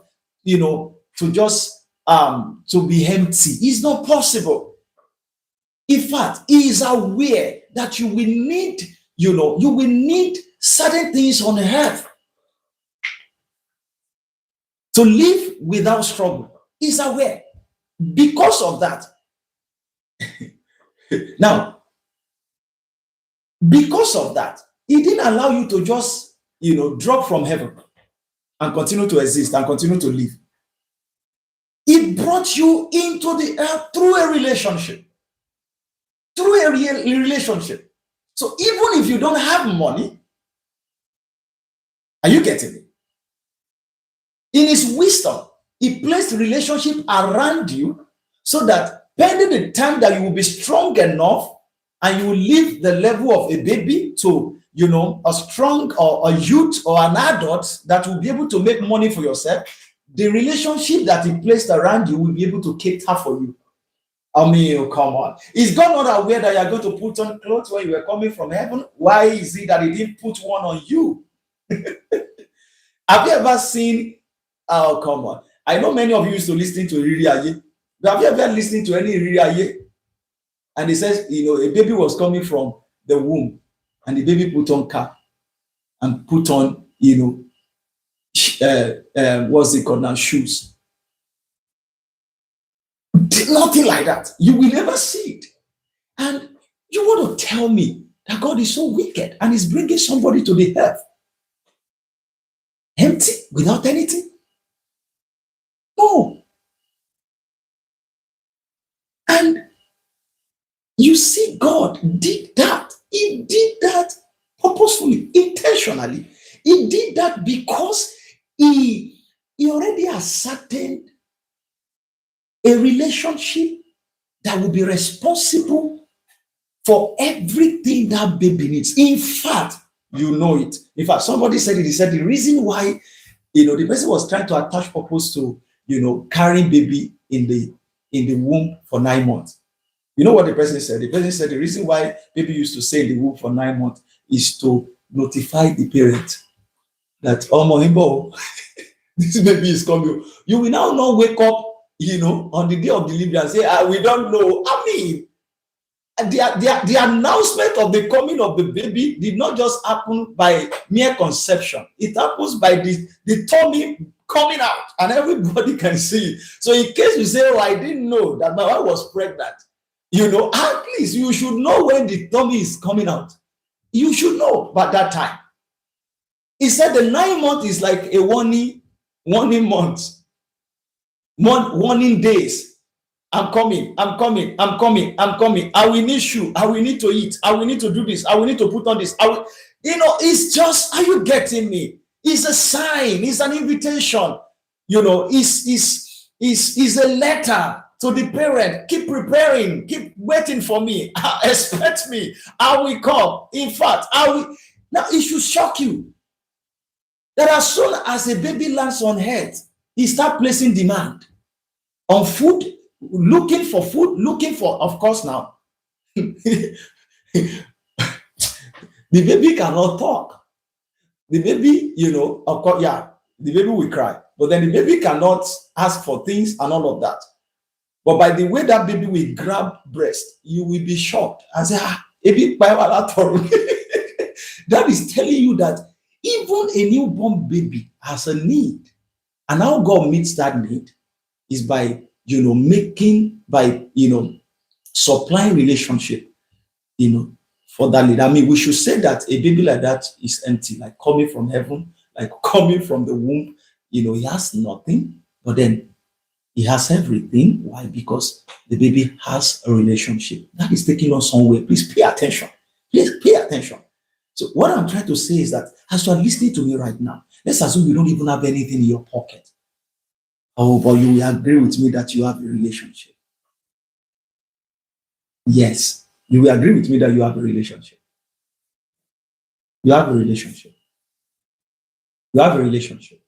to just to be empty. It's not possible. In fact, He is aware that you will need certain things on earth to live without struggle. He's aware. Because of that. Now, because of that, He didn't allow you to just, drop from heaven and continue to exist and continue to live. He brought you into the earth through a relationship. Through a real relationship. So even if you don't have money, are you getting it? In His wisdom, He placed relationship around you so that pending the time that you will be strong enough and you will leave the level of a baby to, a strong or a youth or an adult that will be able to make money for yourself, the relationship that He placed around you will be able to cater for you. I mean, come on. Is God not aware that you are going to put on clothes when you were coming from heaven? Why is it that He didn't put one on you? Have you ever seen? Oh, come on. I know many of you used to listen to Riri Aye. But have you ever listened to any Riri Aye? And it says, a baby was coming from the womb and the baby put on cap and put on, what's it called now? Shoes. Nothing like that. You will never see it. And you want to tell me that God is so wicked and is bringing somebody to the earth empty without anything? No. And you see, God did that. He did that purposefully, intentionally. He did that because he already ascertained a relationship that will be responsible for everything that baby needs. In fact, you know it. In fact, somebody said it. He said the reason why, the person was trying to attach purpose to, carrying baby in the womb for 9 months. You know what the person said? The person said the reason why baby used to stay in the womb for 9 months is to notify the parent that, oh, Mohimbo, this baby is coming. You will now not wake up, on the day of delivery and say, we don't know. I mean, the announcement of the coming of the baby did not just happen by mere conception. It happens by the tummy coming out and everybody can see it. So in case you say, I didn't know that my wife was pregnant, at least you should know when the tummy is coming out. You should know by that time. He said the 9 months is like a warning month. Warning days. I'm coming. I will need shoe. I will need to eat. I will need to do this. I will need to put on this. It's just, are you getting me? It's a sign. It's an invitation. It's a letter to the parent. Keep preparing. Keep waiting for me. Expect me. I will come. In fact, I will. Now, it should shock you that as soon as a baby lands on earth, he starts placing demand on food, looking for food, of course, now. The baby cannot talk. The baby, of course, the baby will cry. But then the baby cannot ask for things and all of that. But by the way that baby will grab breast, you will be shocked and say, ebi pa wala toro." That is telling you that even a newborn baby has a need. And how God meets that need is by, supplying relationship, for that need. I mean, we should say that a baby like that is empty, like coming from heaven, like coming from the womb. He has nothing, but then he has everything. Why? Because the baby has a relationship. That is taking us somewhere. Please pay attention. Please pay attention. So what I'm trying to say is that as you are listening to me right now, let's assume you don't even have anything in your pocket. Oh, but you will agree with me that you have a relationship. Yes, you will agree with me that you have a relationship. You have a relationship. You have a relationship.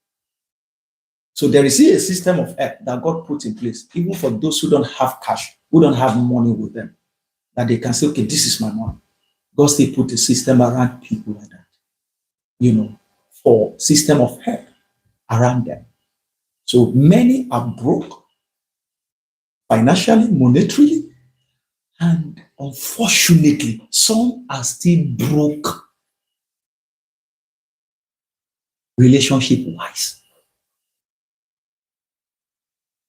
So there is a system of help that God put in place, even for those who don't have cash, who don't have money with them, that they can say, okay, this is my money. God still put a system around people like that, for system of help around them. So many are broke financially, monetarily, and unfortunately, some are still broke relationship-wise.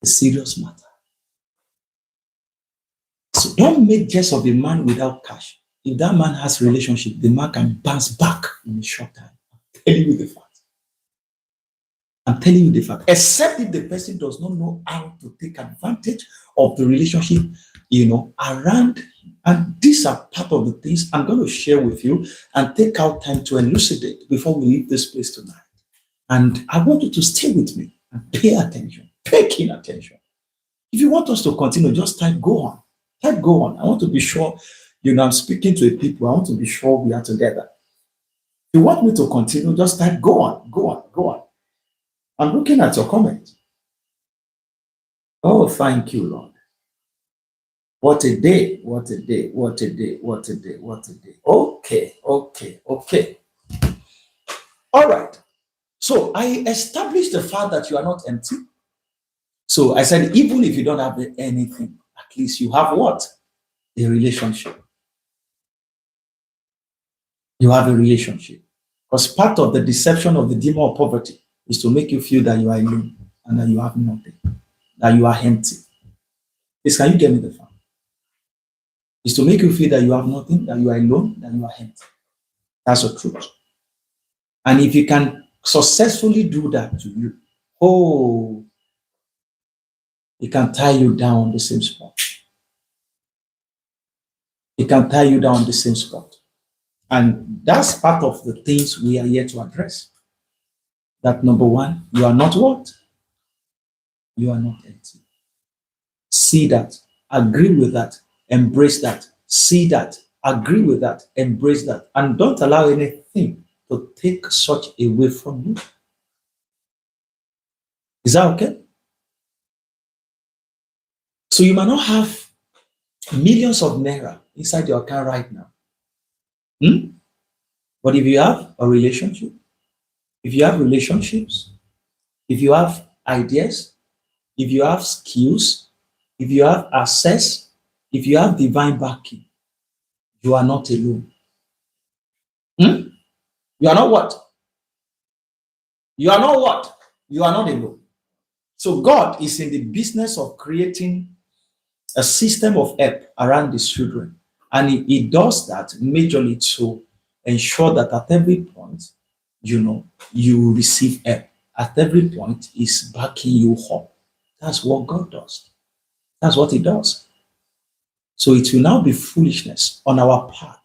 A serious matter. So don't make jest of a man without cash. If that man has relationship, the man can bounce back in a short time. I'm telling you the fact. I'm telling you the fact. Except if the person does not know how to take advantage of the relationship, around. And these are part of the things I'm going to share with you and take out time to elucidate before we leave this place tonight. And I want you to stay with me and pay attention, pay keen attention. If you want us to continue, just type go on. Type go on. I want to be sure, I'm speaking to a people. I want to be sure we are together. If you want me to continue, just type go on, go on, go on. I'm looking at your comment. Oh, thank you, Lord. What a day, what a day, what a day, what a day, what a day. Okay. All right. So I established the fact that you are not empty. So I said, even if you don't have anything, at least you have what? A relationship. You have a relationship. Because part of the deception of the demon of poverty is to make you feel that you are alone and that you have nothing, that you are empty. Please, can you get me the fact? It's to make you feel that you have nothing, that you are alone, that you are empty. That's the truth. And if you can successfully do that to you, it can tie you down on the same spot. It can tie you down on the same spot. And that's part of the things we are here to address. That number one, you are not what? You are not empty. See that, agree with that, embrace that, see that, agree with that, embrace that, and don't allow anything to take such away from you. Is that okay? So you might not have millions of naira inside your account right now. But if you have a relationship, if you have relationships, if you have ideas, if you have skills, if you have access, if you have divine backing, you are not alone. You are not what? You are not what? You are not alone. So God is in the business of creating a system of help around his children. And he does that majorly to ensure that at every point, you receive help. At every point, he's backing you up. That's what God does. That's what he does. So it will now be foolishness on our part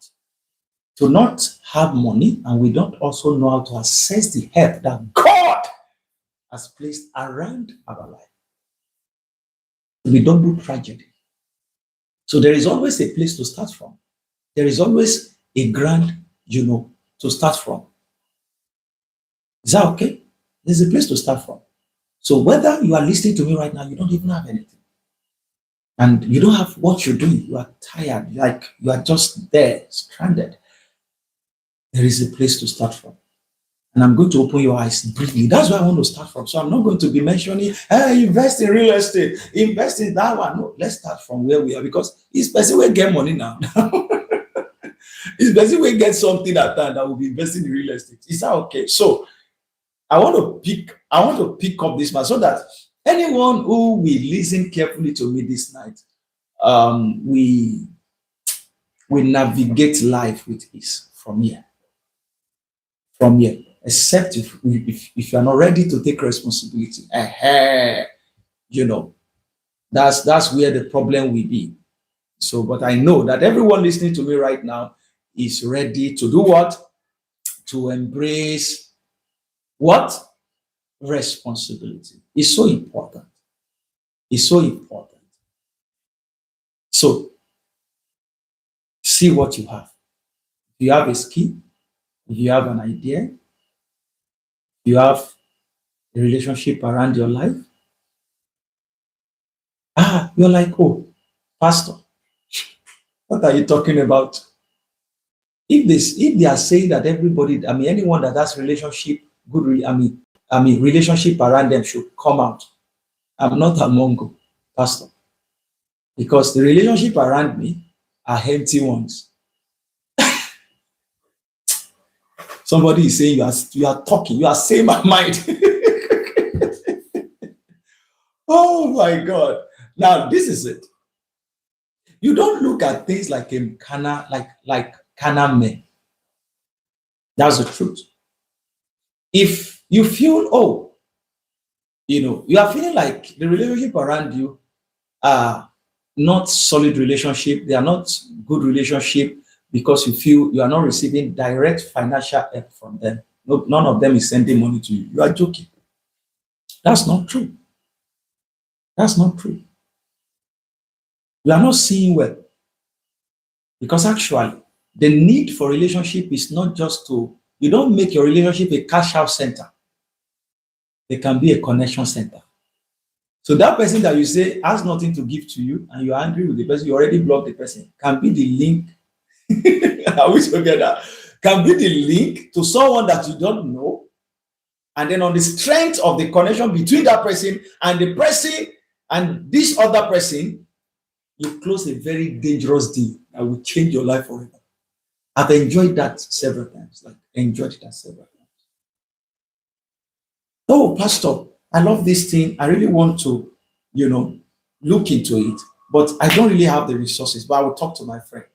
to not have money, and we don't also know how to assess the help that God has placed around our life. We don't do tragedy. So there is always a place to start from. There is always a ground, to start from. Is that okay? There's a place to start from. So whether you are listening to me right now, you don't even have anything. And you don't have what you're doing. You are tired, like you are just there, stranded. There is a place to start from. And I'm going to open your eyes briefly. That's where I want to start from. So I'm not going to be mentioning, hey, invest in real estate, invest in that one. No, let's start from where we are, because it's person will get money now. It's person will get something at time that will be investing in real estate. Is that okay? So I want to pick up this man so that anyone who will listen carefully to me this night, we navigate life with ease from here. From here, except if you are not ready to take responsibility, you know, that's where the problem will be. So, but I know that everyone listening to me right now is ready to do what? To embrace what? Responsibility. It's so important. It's so important. So, see what you have. If you have a skill, if you have an idea, if you have a relationship around your life, you're like, oh, pastor, what are you talking about? If they are saying that everybody, I mean, anyone that has relationship, relationship around them should come out, I'm not among them, pastor, because the relationship around me are empty ones. Somebody is saying you are talking, you are saying my mind. Oh my God. Now this is it. You don't look at things like Cana men. That's the truth. If you feel, you are feeling like the relationship around you are not solid relationship, they are not good relationship, because you feel you are not receiving direct financial help from them. No, none of them is sending money to you. You are joking. That's not true. That's not true. You are not seeing well. Because actually, the need for relationship is not just you don't make your relationship a cash out center. It can be a connection center. So that person that you say has nothing to give to you and you're angry with the person, you already blocked the person, can be the link. Are we together? Can be the link to someone that you don't know. And then on the strength of the connection between that person and the person and this other person, you close a very dangerous deal that will change your life forever. I've enjoyed that several times. Oh, pastor, I love this thing. I really want to, look into it, but I don't really have the resources, but I will talk to my friend.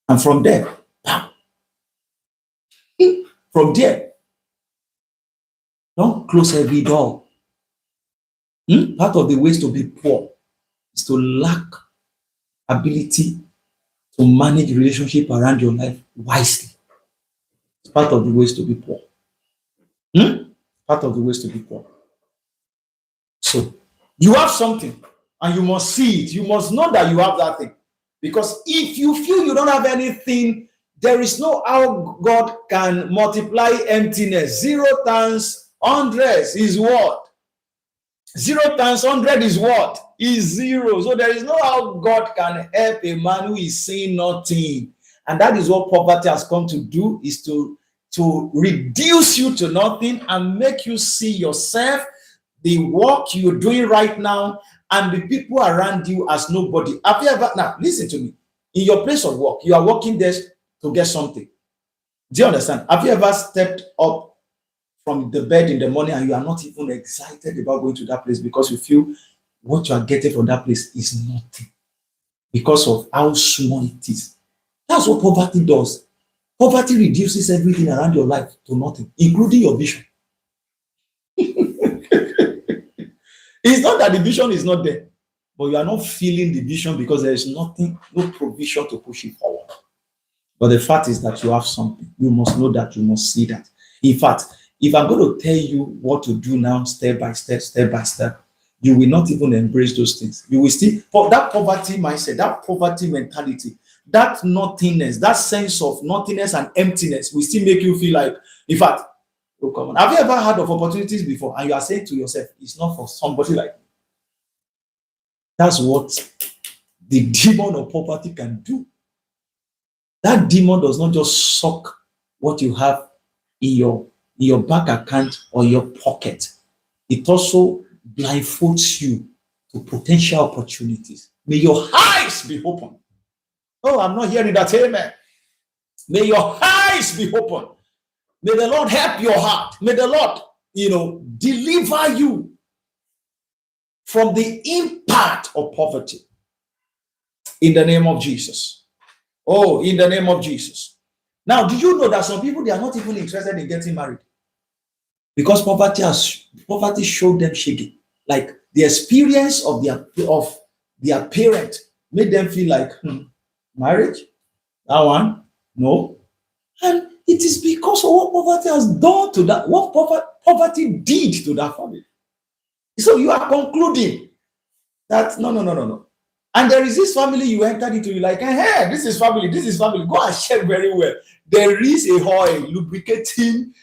And from there, don't close every door. Part of the ways to be poor is to lack ability to manage relationship around your life wisely. It's part of the ways to be poor. Part of the ways to be poor. So you have something and you must see it. You must know that you have that thing. Because if you feel you don't have anything, there is no how God can multiply emptiness. 0 times 100 is what? 0 times 100 is what? Is 0. So there is no how God can help a man who is saying nothing. And that is what poverty has come to do, is to reduce you to nothing and make you see yourself, the work you're doing right now, and the people around you as nobody. Have you ever, now listen to me, in your place of work, you are working there to get something. Do you understand? Have you ever stepped up from the bed in the morning and you are not even excited about going to that place because you feel what you are getting from that place is nothing because of how small it is? That's what poverty does. Poverty reduces everything around your life to nothing, including your vision. It's not that the vision is not there, but you are not feeling the vision because there is nothing, no provision to push it forward. But the fact is that you have something. You must know that, you must see that. In fact, if I'm going to tell you what to do now, step by step, you will not even embrace those things. You will still, for that poverty mindset, that poverty mentality, that nothingness, that sense of nothingness and emptiness will still make you feel like, in fact, oh, come on. Have you ever heard of opportunities before and you are saying to yourself, it's not for somebody like me? That's what the demon of poverty can do. That demon does not just suck what you have in your bank account or your pocket. It also blindfolds you to potential opportunities. May your eyes be open. Oh, I'm not hearing that. Amen. May your eyes be open. May the Lord help your heart. May the Lord, deliver you from the impact of poverty. In the name of Jesus. Oh, in the name of Jesus. Now, do you know that some people, they are not even interested in getting married? Because poverty showed them shaky. Like the experience of their parent made them feel like, marriage? That one? No. And it is because of what poverty has done to that, what poverty did to that family. So you are concluding that no. And there is this family you entered into, you're like, hey, this is family. Go and check very well. There is a oil lubricating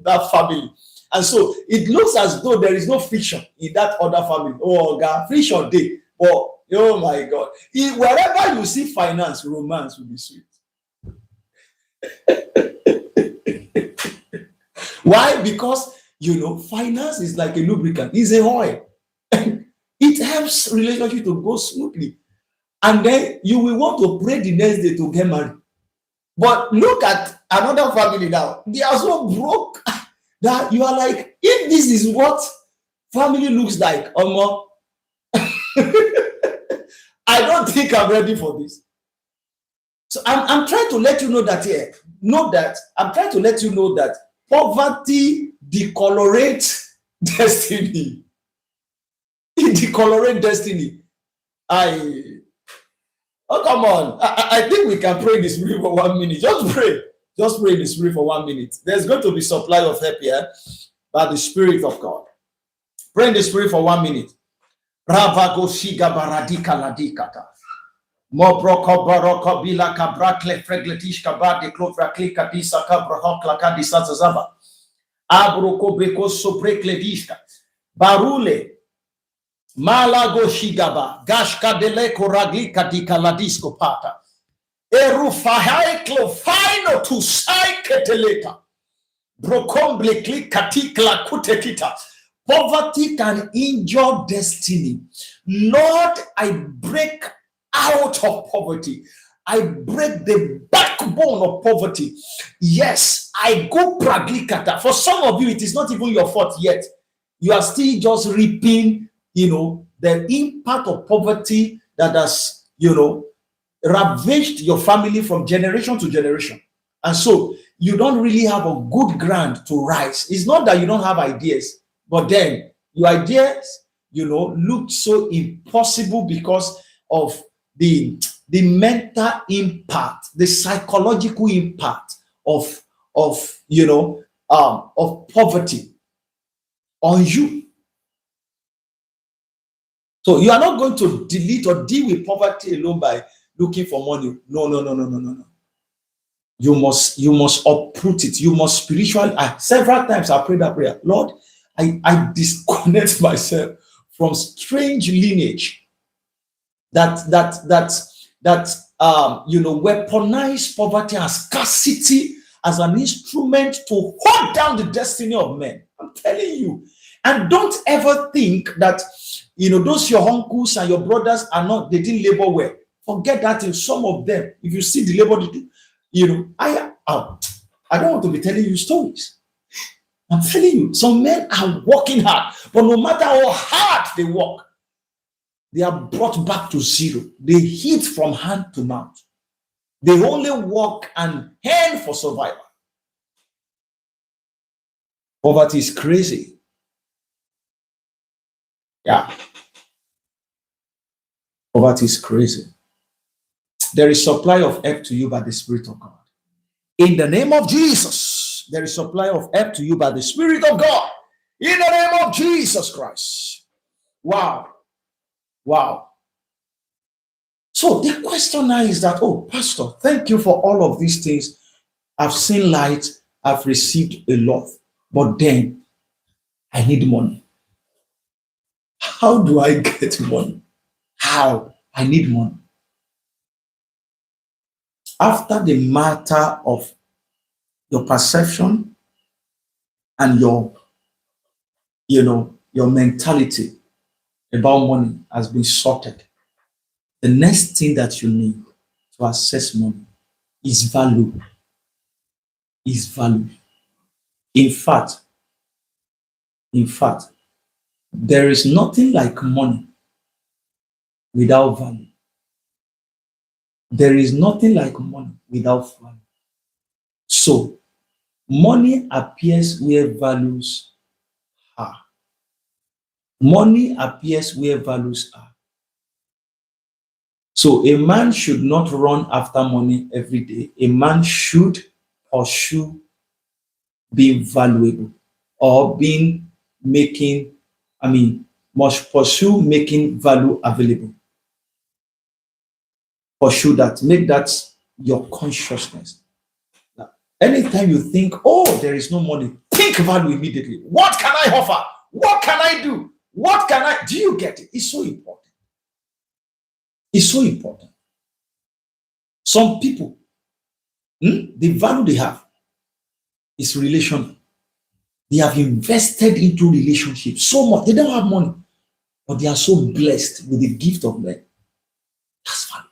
that family. And so it looks as though there is no friction in that other family. Oh, God, friction day. But, oh my God. Wherever you see finance, romance will be sweet. Why? Because, finance is like a lubricant. It's a oil. It helps relationship to go smoothly. And then you will want to pray the next day to get married. But look at another family now. They are so broke that you are like, if this is what family looks like, I don't think I'm ready for this. So I'm trying to let you know that here. I'm trying to let you know that poverty decolorates destiny. It decolorates destiny. Oh, come on. I think we can pray in the spirit for 1 minute. Just pray. Just pray in the spirit for 1 minute. There's going to be supply of help here by the Spirit of God. Pray in the spirit for 1 minute. Ravago shiga baradika ladikata. Mobroko baroko bila kabrakle fregletish kabade klovra klika disa kabrahokla kadisa zazaba. Abroko beko sobrekledishka. Barule. Malago shigaba. Gashka dele koraglika dikaladisco pata. Erufahai fino to saiketeleta. Brokomble katikla kutekita. Poverty can injure destiny. Lord, I break out of poverty. I break the backbone of poverty. Yes, I go praglikata. For some of you, it is not even your fault yet. You are still just reaping, the impact of poverty that has, ravaged your family from generation to generation. And so you don't really have a good ground to rise. It's not that you don't have ideas, but then your ideas, look so impossible because of the mental impact, the psychological impact of poverty on you. So you are not going to delete or deal with poverty alone by looking for money. No. You must uproot it. You must spiritually. Several times I prayed that prayer. Lord, I disconnect myself from strange lineage that weaponize poverty and scarcity as an instrument to hold down the destiny of men. I'm telling you. And don't ever think that those your uncles and your brothers they didn't labor well. Forget that. In some of them, if you see the labor they do, I don't want to be telling you stories. I'm telling you, some men are working hard, but no matter how hard they work, they are brought back to zero. They hit from hand to mouth. They only work and hand for survival. Poverty is crazy. Yeah. Poverty is crazy. There is supply of help to you by the Spirit of God. In the name of Jesus, there is supply of help to you by the Spirit of God. In the name of Jesus Christ. Wow. So the question now is that, Pastor, thank you for all of these things. I've seen light. I've received a lot. But then I need money. How do I get money? How? I need money. After the matter of your perception and your mentality about money has been sorted, the next thing that you need to assess money is value. Is value. In fact, there is nothing like money without value. There is nothing like money without value. So, money appears where values are. Money appears where values are. So, a man should not run after money every day. A man should pursue being valuable or must pursue making value available. Pursue that, make that your consciousness. Now, anytime you think, oh, there is no money, think value immediately. What can I offer? What can I do? Do you get it? It's so important. It's so important. Some people, the value they have is relational. They have invested into relationships so much. They don't have money, but they are so blessed with the gift of men. That's value.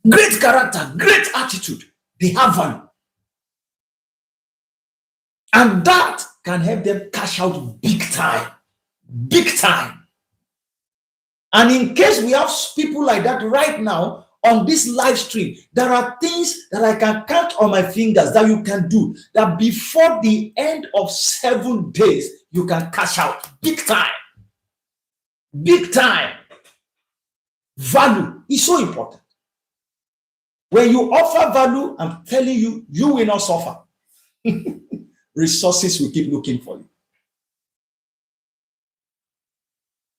Great character, great attitude. They have value. And that can help them cash out big time. Big time. And in case we have people like that right now on this live stream, there are things that I can count on my fingers that you can do, that before the end of 7 days, you can cash out big time. Big time. Value is so important. When you offer value, I'm telling you, you will not suffer. Resources will keep looking for you.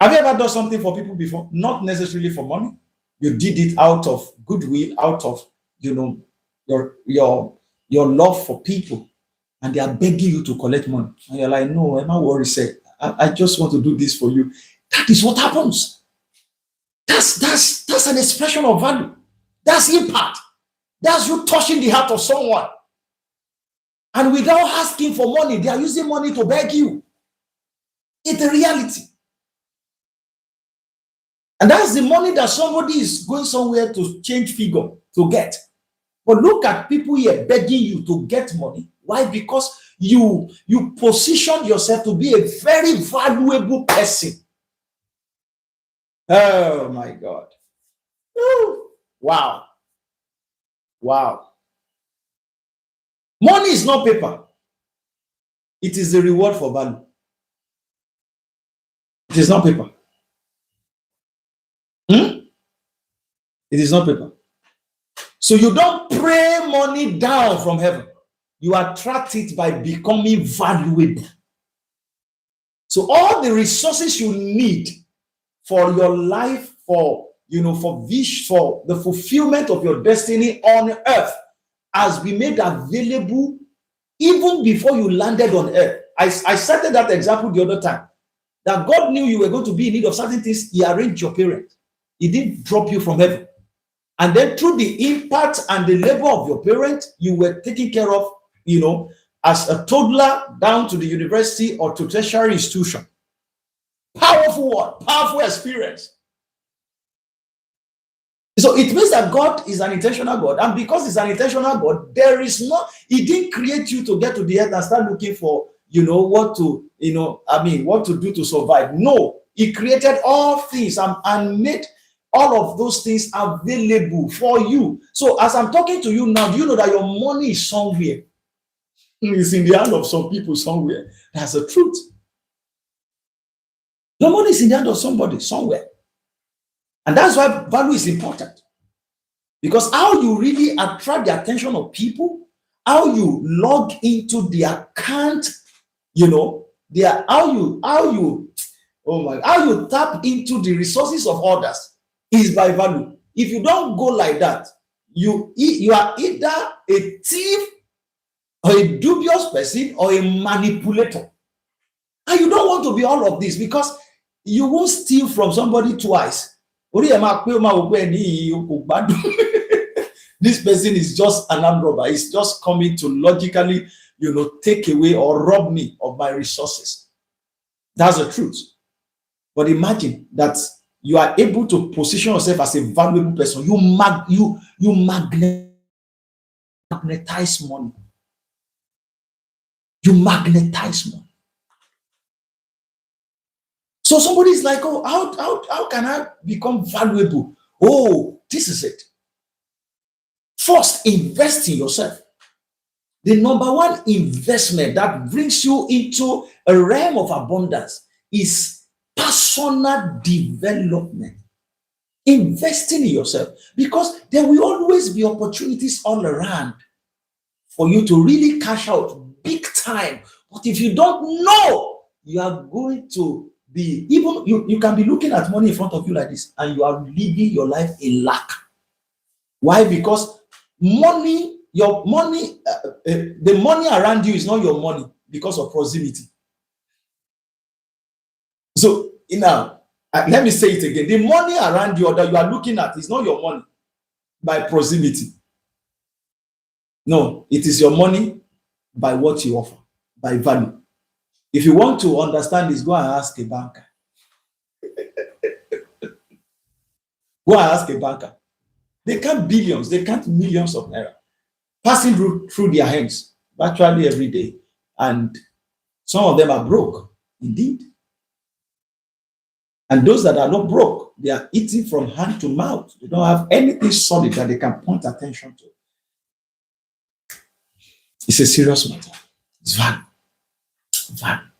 Have you ever done something for people before? Not necessarily for money. You did it out of goodwill, out of your love for people, and they are begging you to collect money. And you're like, no, I'm not worried, sir. I just want to do this for you. That is what happens. That's an expression of value. That's impact. That's you touching the heart of someone. And without asking for money, they are using money to beg you. It's a reality. And that's the money that somebody is going somewhere to change figure to get. But look at people here begging you to get money. Why? Because you position yourself to be a very valuable person. Oh my God. Ooh. Wow. Wow. Money is not paper. It is the reward for value. It is not paper. It is not paper. So you don't pray money down from heaven. You attract it by becoming valuable. So all the resources you need for your life, for the fulfillment of your destiny on earth has been made available even before you landed on earth. I cited that example the other time. That God knew you were going to be in need of certain things. He arranged your parents. He didn't drop you from heaven. And then through the impact and the labor of your parents, you were taken care of, as a toddler down to the university or to tertiary institution. Powerful word, powerful experience. So it means that God is an intentional God. And because he's an intentional God, he didn't create you to get to the earth and start looking for, what to do to survive. No, he created all things and made all of those things available for you. So as I'm talking to you now, do you know that your money is somewhere? It's in the hand of some people somewhere. That's the truth. Your money is in the hand of somebody somewhere. And that's why value is important. Because how you really attract the attention of people, how you log into their account, how you tap into the resources of others is by value. If you don't go like that, you are either a thief or a dubious person or a manipulator. And you don't want to be all of this, because you won't steal from somebody twice. The this person is just an armed robber. He's just coming to logically, take away or rob me of my resources. That's the truth. But imagine that you are able to position yourself as a valuable person. You magnetize money. You magnetize money. So somebody is like, oh, how can I become valuable? Oh, this is it. First, invest in yourself. The number one investment that brings you into a realm of abundance is personal development. Investing in yourself, because there will always be opportunities all around for you to really cash out big time. But if you don't know, you are going to be, even you can be looking at money in front of you like this, and you are living your life in lack. Why? Because money, your money, the money around you is not your money because of proximity. So now, let me say it again. The money around you that you are looking at is not your money by proximity. No, it is your money by what you offer, by value. If you want to understand this, go and ask a banker. Go and ask a banker. They count billions, they count millions of naira passing through their hands virtually every day. And some of them are broke, indeed. And those that are not broke, they are eating from hand to mouth. They don't have anything solid that they can point attention to. It's a serious matter. It's value. Value.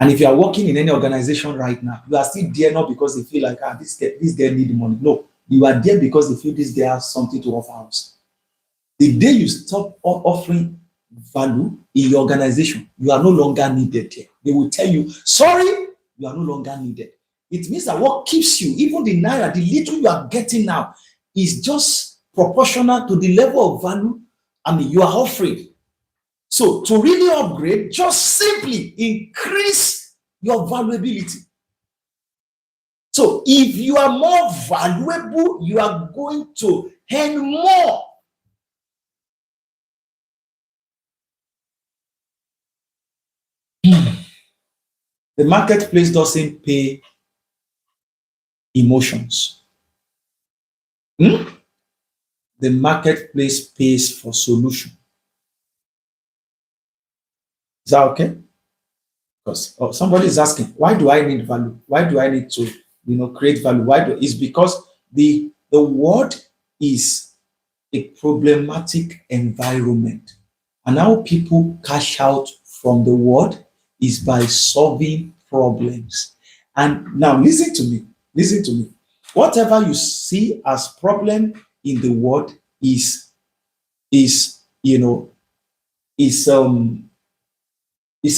And if you are working in any organization right now, you are still there not because they feel like, this guy need money. No, you are there because they feel this guy has something to offer us. The day you stop offering value in your organization, you are no longer needed here. They will tell you, sorry, you are no longer needed. It means that what keeps you, even the naira, the little you are getting now, is just proportional to the level of value you are offering. So to really upgrade, just simply increase your valuability. So if you are more valuable, you are going to earn more. The marketplace doesn't pay emotions. The marketplace pays for solution. Is that okay? Because somebody is asking, why do I need value? Why do I need to, create value? It's because the world is a problematic environment, and how people cash out from the world is by solving problems. And now listen to me. Whatever you see as problem in the world is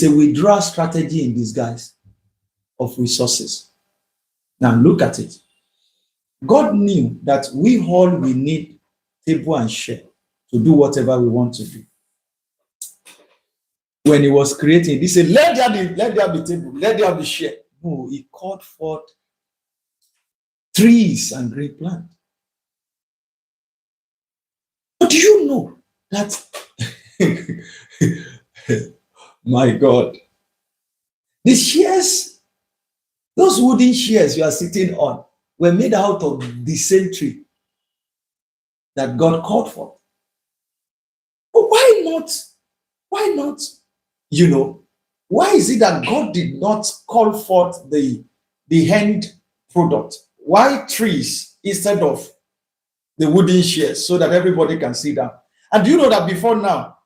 a withdrawal strategy in disguise of resources. Now look at it. God knew that we all will need table and share to do whatever we want to do. When he was creating, he said, let there be table, let there be share. No, he called forth trees and green plant. But do you know that my God, the chairs, those wooden chairs you are sitting on, were made out of the same tree that God called for. But why not? Why is it that God did not call forth the end product? Why trees instead of the wooden chairs so that everybody can sit down? And do you know that before now,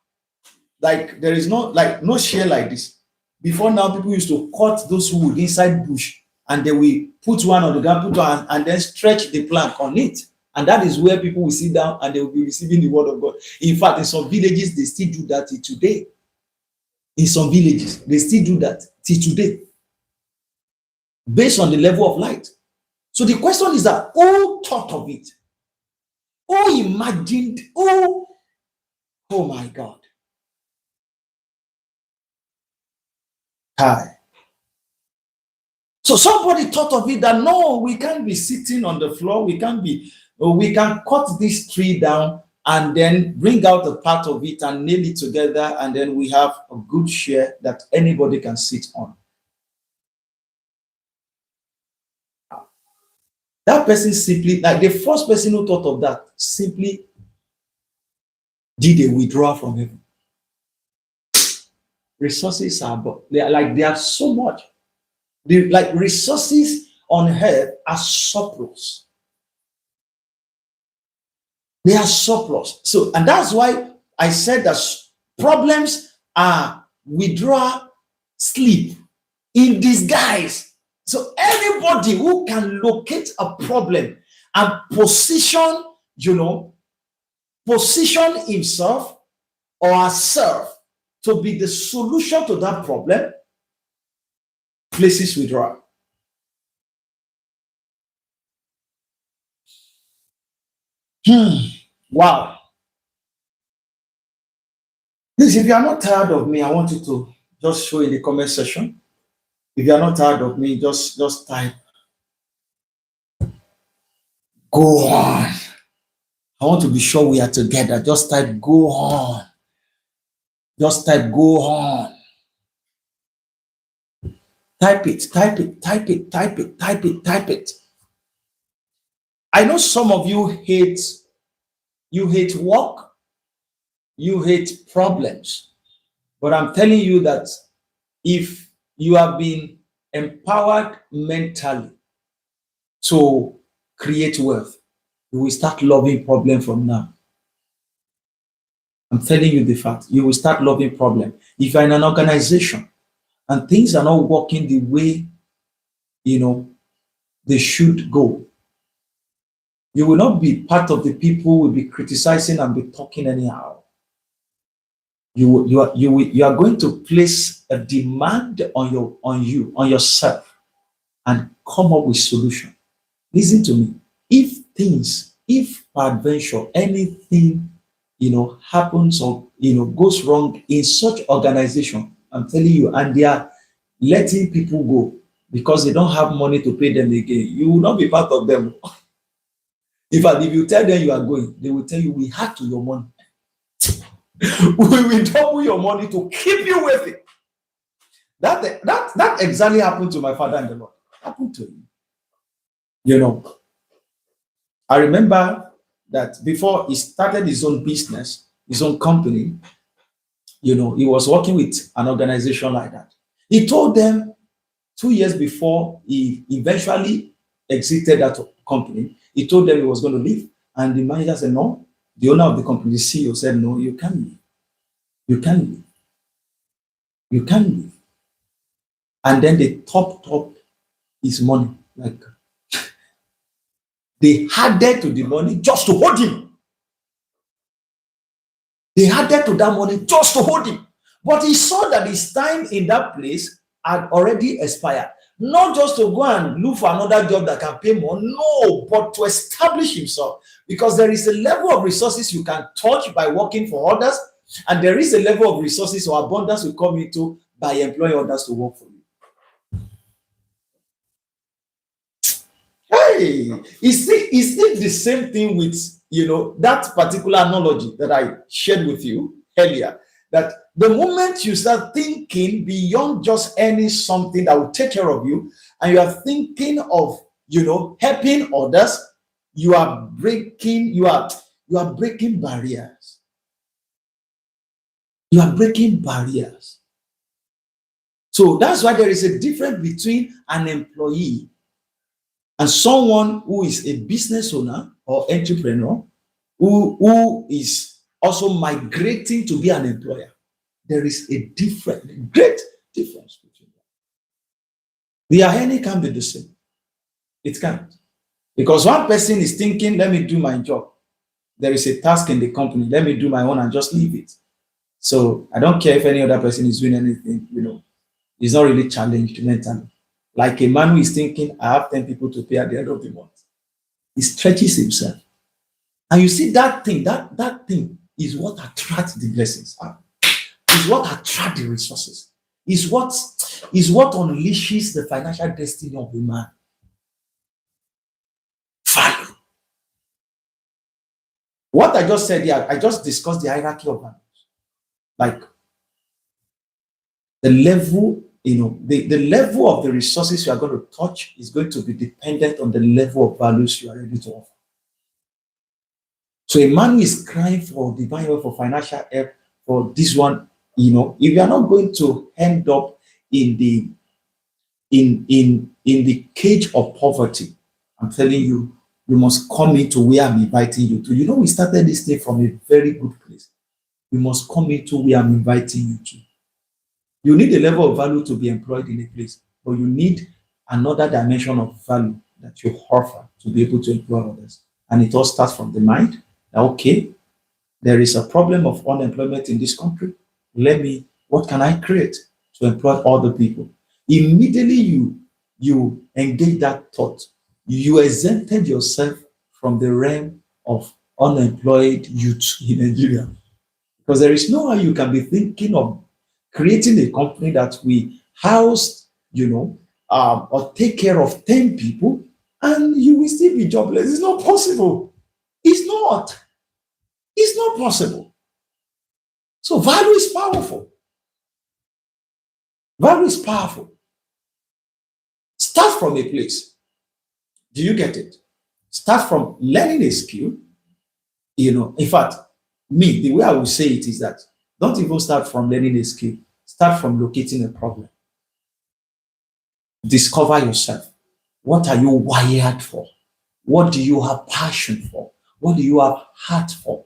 like there is no chair like this. Before now, people used to cut those wood inside bush, and they will put one on the ground, and then stretch the plank on it. And that is where people will sit down and they will be receiving the word of God. In fact, in some villages, they still do that till today. In some villages, they still do that till today, based on the level of light. So the question is that who thought of it? Who imagined? Oh my God. Hi. So somebody thought of it that no, we can't be sitting on the floor. We can cut this tree down and then bring out a part of it and nail it together, and then we have a good share that anybody can sit on. That person simply, like the first person who thought of that, simply did a withdrawal from heaven. Resources are, they are so much. Like resources on earth are surplus. They are surplus. So, and that's why I said that problems are withdrawal, sleep in disguise. So anybody who can locate a problem and position, position himself or herself to be the solution to that problem, places withdrawal. Wow. Please, if you are not tired of me, I want you to just show in the comment section. If you are not tired of me, just type, go on. I want to be sure we are together. Just type, go on. Just type, go on. Type it, type it, type it, type it, type it, type it. I know some of you hate work, you hate problems, but I'm telling you that if you have been empowered mentally to create wealth, you will start loving problem from now. I'm telling you the fact. You will start loving problem. If you're in an organization and things are not working the way they should go, you will not be part of the people who will be criticizing and be talking anyhow. You are going to place a demand on yourself and come up with solution. Listen to me. If peradventure anything happens or goes wrong in such organization, I'm telling you, and they are letting people go because they don't have money to pay them again, you will not be part of them. In fact, if you tell them you are going, they will tell you, we had to your money. We will double your money to keep you with it. That exactly happened to my father and the Lord. Happened to him. I remember that before he started his own business, his own company, he was working with an organization like that. He told them 2 years before he eventually exited that company, he told them he was going to leave. And the manager said, no. The owner of the company, the CEO, said, no, you can't leave. You can't leave. You can't leave. And then they topped up his money. Like, they added to the money just to hold him. They added to that money just to hold him. But he saw that his time in that place had already expired. Not just to go and look for another job that can pay more, no, but to establish himself. Because there is a level of resources you can touch by working for others, and there is a level of resources or abundance you come into by employing others to work for you. Hey, is it the same thing with that particular analogy that I shared with you earlier? That the moment you start thinking beyond just any something that will take care of you, and you are thinking of helping others, you are breaking barriers. You are breaking barriers. So that's why there is a difference between an employee and someone who is a business owner or entrepreneur who is also migrating to be an employer. There is a great difference between them. The earning can be the same. It can't. Because one person is thinking, let me do my job. There is a task in the company. Let me do my own and just leave it. So I don't care if any other person is doing anything, he's not really challenged mentally. Like a man who is thinking, I have 10 people to pay at the end of the month. He stretches himself. And you see that thing, that thing is what attracts the blessings. Is what attracts the resources. Is what unleashes the financial destiny of a man. Value. What I just said here, I just discussed the hierarchy of values. Like the level, the level of the resources you are going to touch is going to be dependent on the level of values you are ready to offer. So a man who is crying for divine help, for financial help, for this one, if you are not going to end up in the in the cage of poverty, I'm telling you, you must come into where I'm inviting you to. We started this thing from a very good place. You must come into where I'm inviting you to. You need a level of value to be employed in a place, but you need another dimension of value that you offer to be able to employ others. And it all starts from the mind that, okay, there is a problem of unemployment in this country. What can I create to employ other people? Immediately you engage that thought, you exempted yourself from the realm of unemployed youth in Nigeria. Because there is no way you can be thinking of creating a company that we house, or take care of 10 people, and you will still be jobless. It's not possible. It's not. It's not possible. So value is powerful. Value is powerful. Start from a place. Do you get it? Start from learning a skill. In fact, the way I would say it is that don't even start from learning a skill. Start from locating a problem. Discover yourself. What are you wired for? What do you have passion for? What do you have heart for?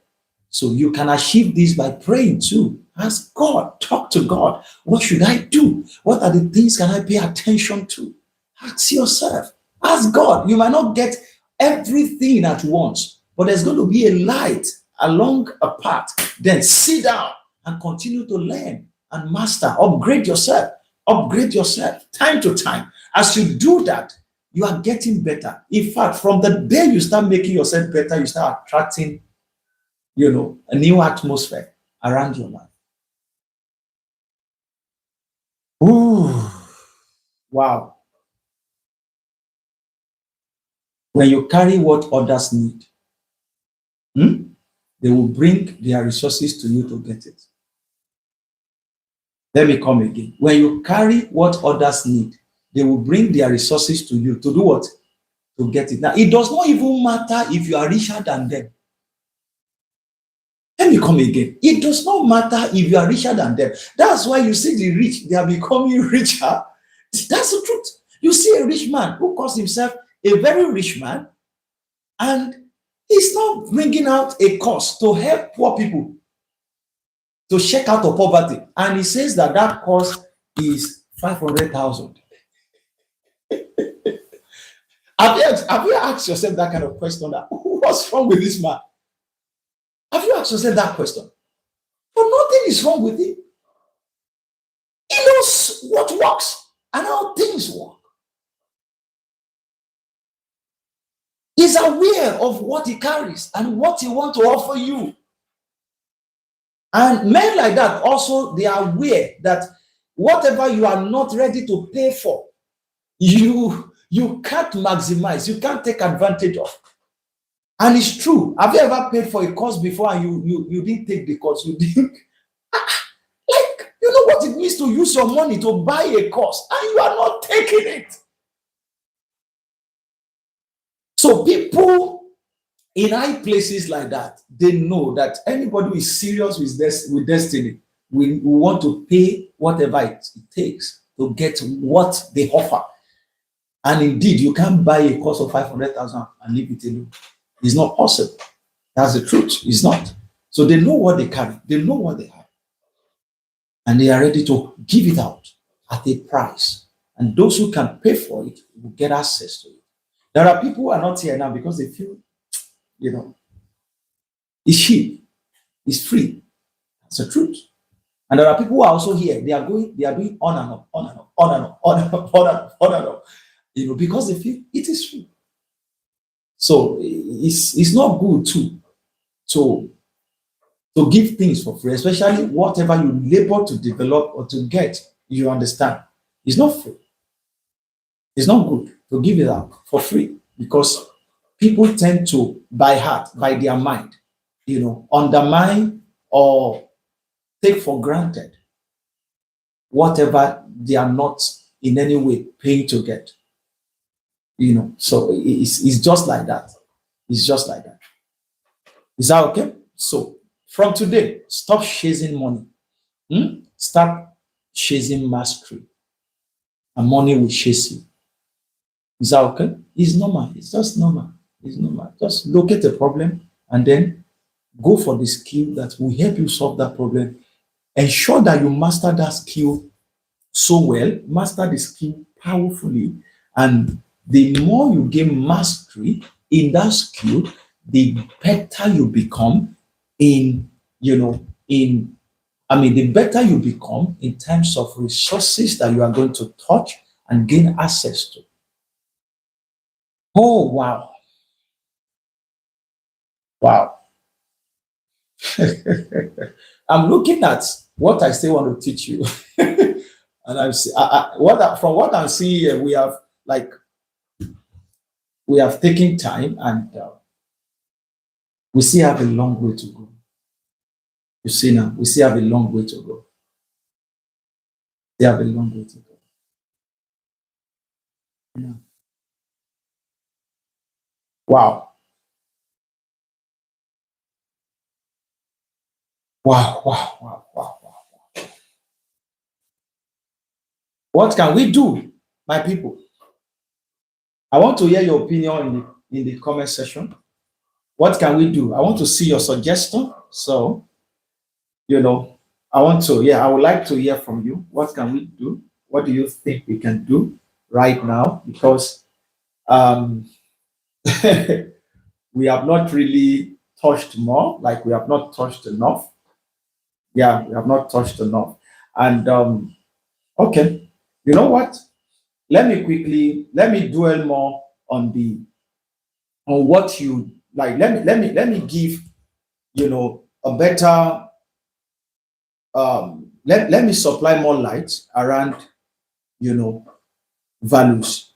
So you can achieve this by praying too. Ask God, talk to God. What should I do? What are the things can I pay attention to? Ask yourself. Ask God. You might not get everything at once, but there's going to be a light along a path. Then sit down and continue to learn and master. Upgrade yourself. Upgrade yourself time to time. As you do that, you are getting better. In fact, from the day you start making yourself better, you start attracting, a new atmosphere around your life. Ooh, wow. When you carry what others need, they will bring their resources to you to get it. Let me come again. When you carry what others need, they will bring their resources to you to do what? To get it. Now, it does not even matter if you are richer than them. Let me come again. It does not matter if you are richer than them. That's why you see the rich, they are becoming richer. That's the truth. You see a rich man who calls himself a very rich man, and he's not bringing out a cause to help poor people to check out of poverty. And he says that cause is 500,000. Have you asked yourself that kind of question? What's wrong with this man? Have you asked yourself that question? But nothing is wrong with him. He knows what works and how things work. He's aware of what he carries and what he wants to offer you. And men like that also, they are aware that whatever you are not ready to pay for, you can't maximize, you can't take advantage of. And it's true. Have you ever paid for a course before and you didn't take the course? You didn't. You know what it means to use your money to buy a course and you are not taking it. So people in high places like that, they know that anybody who is serious with destiny will want to pay whatever it takes to get what they offer. And indeed, you can't buy a course of 500,000 and leave it alone. It's not possible. That's the truth. It's not. So they know what they carry. They know what they have. And they are ready to give it out at a price. And those who can pay for it will get access to it. There are people who are not here now because they feel, it's cheap. It's free. That's the truth. And there are people who are also here. They are doing on and on, on and on, on and on, on and on, on and on, on and on. Because they feel it is free. So it's not good to give things for free, especially whatever you labor to develop or to get, you understand. It's not free. It's not good to give it out for free because people tend to, by heart, by their mind, undermine or take for granted whatever they are not in any way paying to get. So it's just like that. It's just like that. Is that okay? So from today, stop chasing money. Start chasing mastery, and money will chase you. Is that okay? It's normal. It's just normal. It's normal. Just locate a problem and then go for the skill that will help you solve that problem. Ensure that you master that skill so well, master the skill powerfully, and the more you gain mastery in that skill, the better you become in, the better you become in terms of resources that you are going to touch and gain access to. Oh, wow. Wow. I'm looking at what I still want to teach you. And from what I'm seeing here, we have taken time, and we still have a long way to go. You see now, we still have a long way to go. They have a long way to go. Yeah. Wow. Wow, wow, wow, wow, wow. What can we do, my people? I want to hear your opinion in the comment section. What can we do? I want to see your suggestion. So, I would like to hear from you. What can we do? What do you think we can do right now? Because we have not really touched more, like we have not touched enough. Yeah, we have not touched enough. And okay, you know what? Let me dwell more on what you like. Let me give a better let me supply more light around values.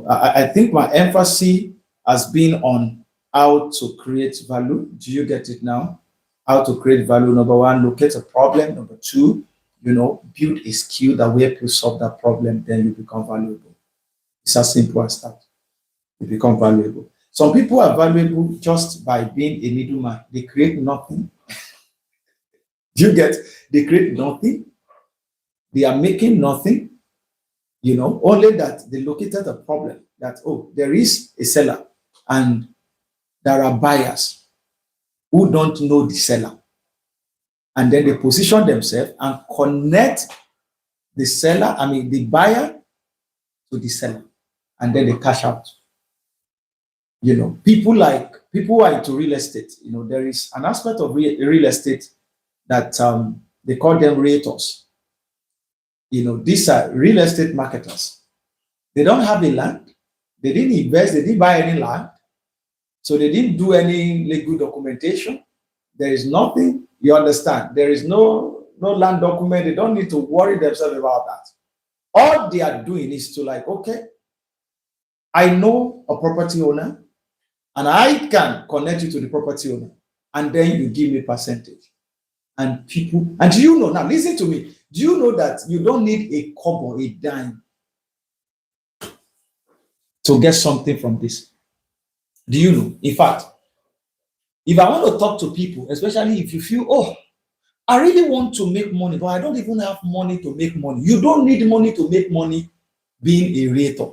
I think my emphasis has been on how to create value. Do you get it now? How to create value. Number one, locate a problem. Number two, build a skill that will help you solve that problem. Then you become valuable. It's as simple as that. You become valuable. Some people are valuable just by being a middleman. They create nothing. Do you get? They create nothing. They are making nothing. Only that they located a problem that, oh, there is a seller and there are buyers who don't know the seller. And then they position themselves and connect the buyer to the seller. And then they cash out. People who are into real estate, there is an aspect of real estate that they call them realtors. These are real estate marketers. They don't have a land. They didn't invest. They didn't buy any land. So they didn't do any legal documentation. There is nothing. You understand? There is no land document. They don't need to worry themselves about that. All they are doing is to okay, I know a property owner and I can connect you to the property owner. And then you give me percentage. And people, and do you know, now listen to me, do you know that you don't need a kobo, a dime to get something from this? Do you know? In fact, if I want to talk to people, especially if you feel, oh, I really want to make money, but I don't even have money to make money. You don't need money to make money being a realtor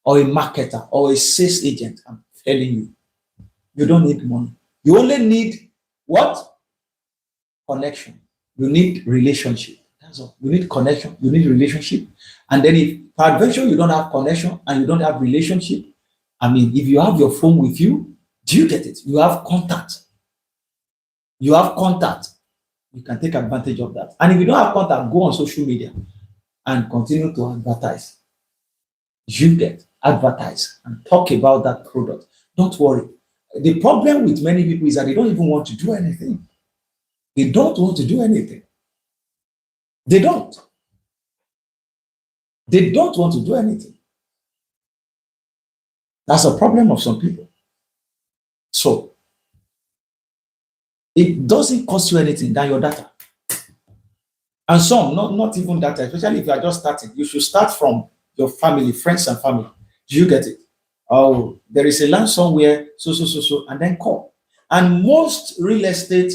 or a marketer or a sales agent. I'm telling you, you don't need money. You only need what? Connection. You need relationship. That's all. You need connection. You need relationship. And then if peradventure you don't have connection and you don't have relationship, if you have your phone with you, do you get it? You have contact. You have contact. You can take advantage of that. And if you don't have contact, go on social media and continue to advertise. You get advertise and talk about that product. Don't worry. The problem with many people is that they don't even want to do anything. They don't want to do anything. They don't. They don't want to do anything. That's a problem of some people. So, It doesn't cost you anything than your data. And some, not even data, especially if you are just starting. You should start from your family, friends and family. Do you get it? Oh, there is a land somewhere, so, and then call. And most real estate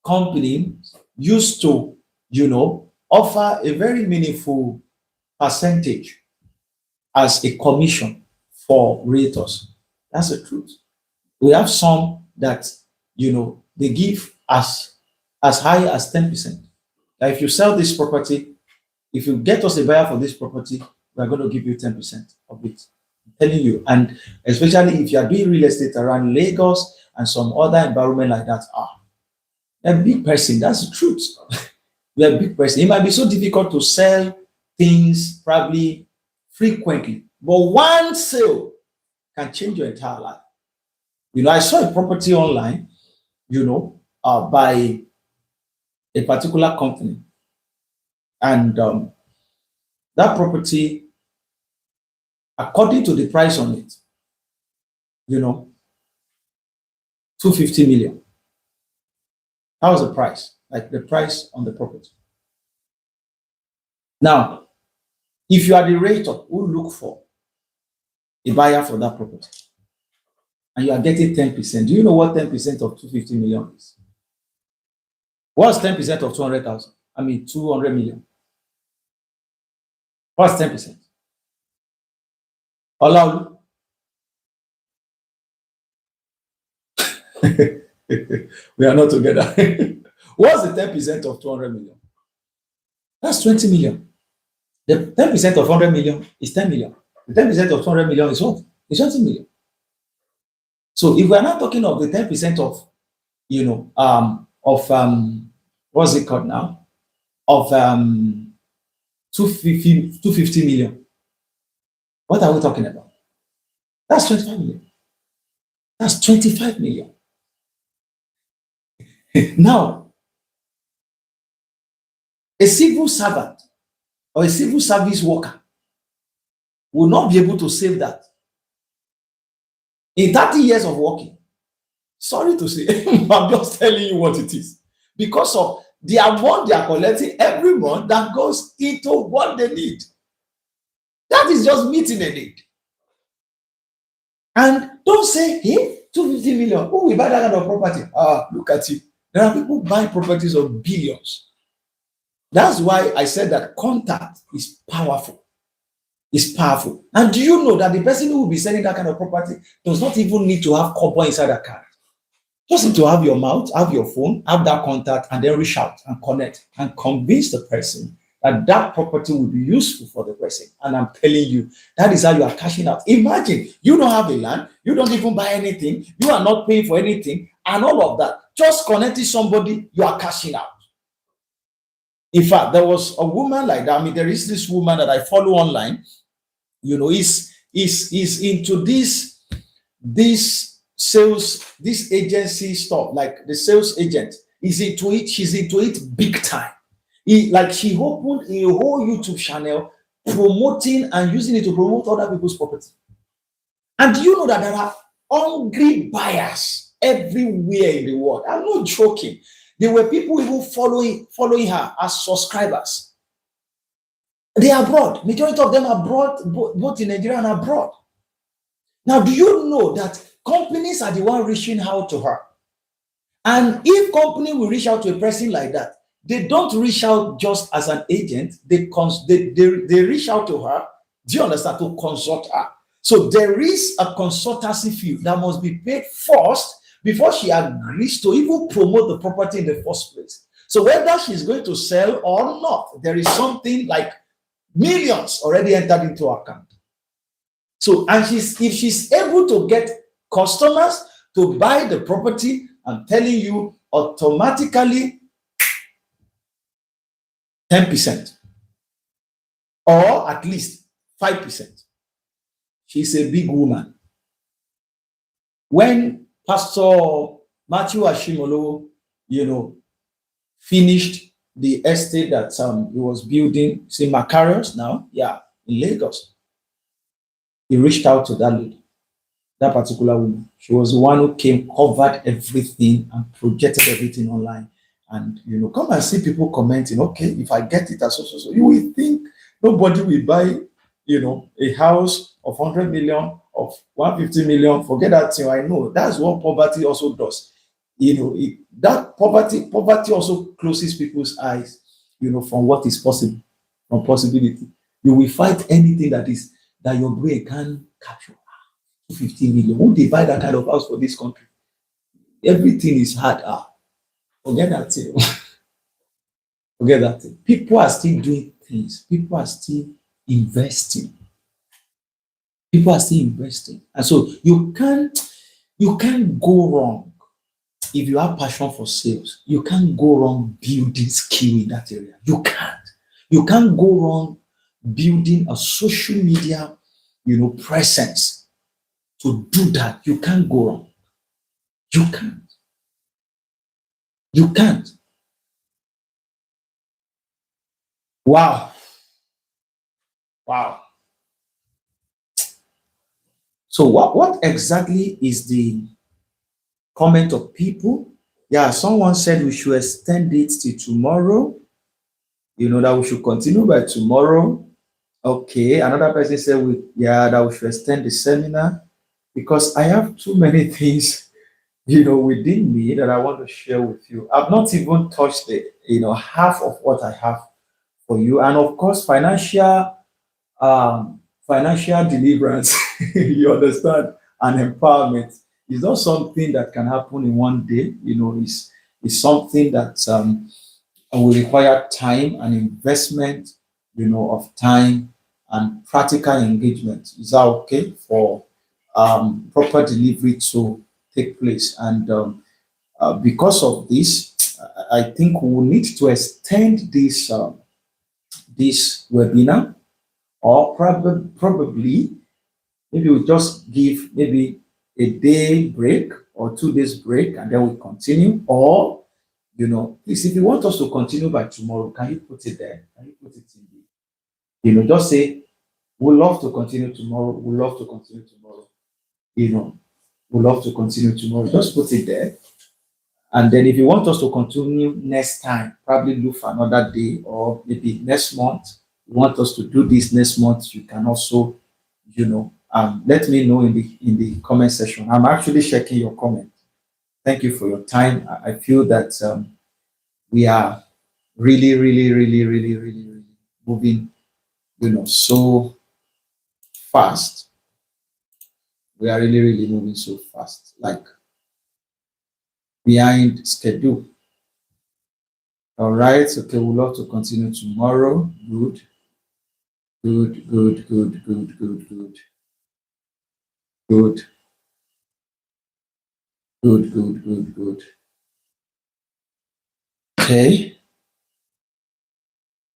companies used to, offer a very meaningful percentage as a commission for realtors. That's the truth. We have some that, they give as high as 10%. That if you sell this property, if you get us a buyer for this property, we're going to give you 10% of it. I'm telling you. And especially if you are doing real estate around Lagos and some other environment like that, a big person, that's the truth. We are a big person. It might be so difficult to sell things probably frequently, but one sale can change your entire life. I saw a property online, by a particular company, and that property, according to the price on it, 250 million. That was the price, like the price on the property. Now, if you are the realtor who look for a buyer for that property, and you are getting 10%, do you know what 10% of 250 million is? What's 10% of 200,000? 200 million. What's 10%? Olaolu. We are not together. What's the 10% of 200 million? That's 20 million. The 10% of 100 million is 10 million. The 10% of 200 million is what? It's 20 million. So if we are not talking of the 10% of, what's it called now? Of 250 million. What are we talking about? That's 25 million. That's 25 million. Now, a civil servant or a civil service worker will not be able to save that. In 30 years of working, sorry to say, I'm just telling you what it is. Because of the amount they are collecting every month that goes into what they need. That is just meeting a need. And don't say, hey, 250 million, who will buy that kind of property? Look at you. There are people buying properties of billions. That's why I said that contact is powerful. It's powerful. And do you know that the person who will be selling that kind of property does not even need to have copper inside a card? Just need to have your mouth, have your phone, have that contact, and then reach out and connect and convince the person that that property will be useful for the person. And I'm telling you, that is how you are cashing out. Imagine you don't have a land, you don't even buy anything, you are not paying for anything, and all of that. Just connecting somebody, you are cashing out. In fact, there was a woman like that. There is this woman that I follow online. Is into this sales, this agency stuff, like the sales agent. Is into it. She's into it big time. She opened a whole YouTube channel promoting and using it to promote other people's property. And do you know that there are hungry buyers everywhere in the world? I'm not joking. There were people even following her as subscribers. They are abroad. Majority of them are abroad, both in Nigeria and abroad. Now, do you know that companies are the one reaching out to her? And if company will reach out to a person like that, they don't reach out just as an agent. They reach out to her. Do you understand? To consult her. So there is a consultancy fee that must be paid first before she agrees to even promote the property in the first place. So whether she's going to sell or not, there is something like millions already entered into her account. So, and if she's able to get customers to buy the property, I'm telling you, automatically 10% or at least 5%. She's a big woman. When Pastor Matthew Ashimolo, finished the estate that he was building, say Macarius now, in Lagos, he reached out to that lady that particular woman. She was the one who came, covered everything, and projected everything online. And come and see people commenting. Okay, if I get it as so, you will think nobody will buy, a house of 100 million, of 150 million. Forget that thing. I know that's what poverty also does. That poverty also closes people's eyes, from what is possible, from possibility. You will fight anything that your brain can capture. 250 million. Who they buy that kind of house for this country? Everything is hard. Forget that thing. Forget that thing. People are still doing things. People are still investing. People are still investing. And so you can't go wrong if you have passion for sales. You can't go wrong building skill in that area. You can't. You can't go wrong building a social media, presence. To do that, you can't go wrong. You can't. You can't. Wow. Wow. So what exactly is the comment of people? Yeah, someone said we should extend it to tomorrow. That we should continue by tomorrow. Okay. Another person said that we should extend the seminar because I have too many things, within me that I want to share with you. I've not even touched half of what I have for you. And of course, financial deliverance, you understand, and empowerment is not something that can happen in one day. It's something that will require time and investment, of time and practical engagement. Is that okay for proper delivery to take place? And because of this, I think we will need to extend this webinar, or probably maybe we'll just give maybe a day break or 2 days break, and then we continue. Or please, if you want us to continue by tomorrow, can you put it there? Can you put it in just say we'd love to continue tomorrow. We'd love to continue tomorrow. We'd love to continue tomorrow. Just put it there. And then if you want us to continue next time, probably look for another day, or maybe next month. You want us to do this next month, you can also, let me know in the comment section. I'm actually checking your comment. Thank you for your time. I feel that we are really, really, really, really, really, really moving, so fast. We are really, really moving so fast, like behind schedule. All right. Okay. We'd love to continue tomorrow. Good. Good, good, good, good, good, good. Good. Good, good, good, good. Okay.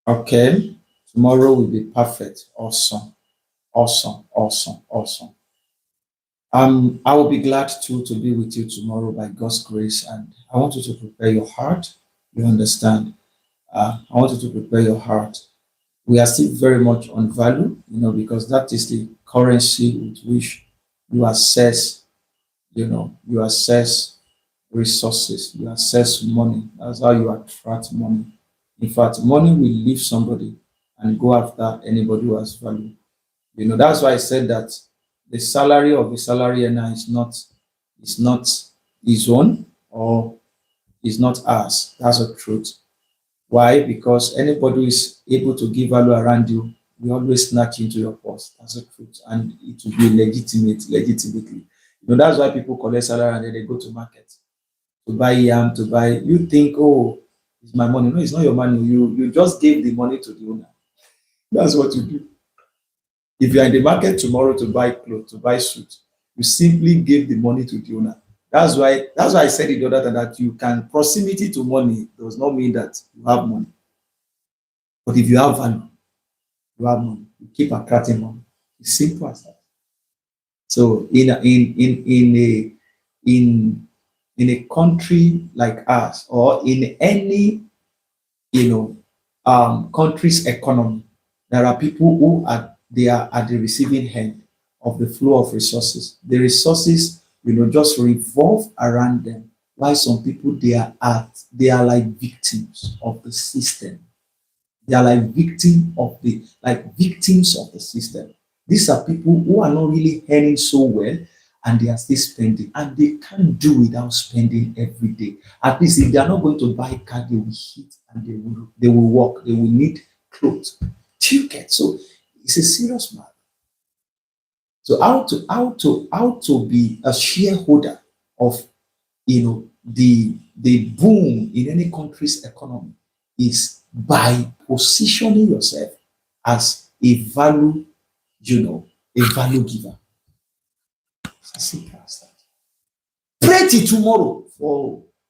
Okay. Tomorrow will be perfect. Awesome. Awesome. Awesome. Awesome. I will be glad to be with you tomorrow by God's grace. And I want you to prepare your heart. You understand? I want you to prepare your heart. We are still very much on value, because that is the currency with which you assess, you assess resources, you assess money. That's how you attract money. In fact, money will leave somebody and go after anybody who has value. That's why I said that the salary of the salary earner is not his own, or is not ours. That's the truth. Why? Because anybody who is able to give value around you will always snatch into your purse. That's the truth. And it will be legitimately. That's why people collect salary and then they go to market to buy yam, to buy. You think, oh, it's my money. No, it's not your money. You just gave the money to the owner. That's what you do. If you are in the market tomorrow to buy clothes, to buy suits, you simply give the money to the owner. That's why I said it the other time, that you can proximity to money does not mean that you have money. But if you have value, you have money. You keep attracting money. It's simple as that. So in a country like ours, or in any country's economy, there are people who are at the receiving end of the flow of resources. The resources, just revolve around them. Why some people they are like victims of the system. They are like victims of the system. These are people who are not really earning so well, and they are still spending, and they can't do without spending every day. At least if they are not going to buy a car, they will eat and they will walk. They will need clothes. Do you get? So it's a serious matter. So how to be a shareholder of the boom in any country's economy is by positioning yourself as a value, a value giver. It's as simple as that. Pray till tomorrow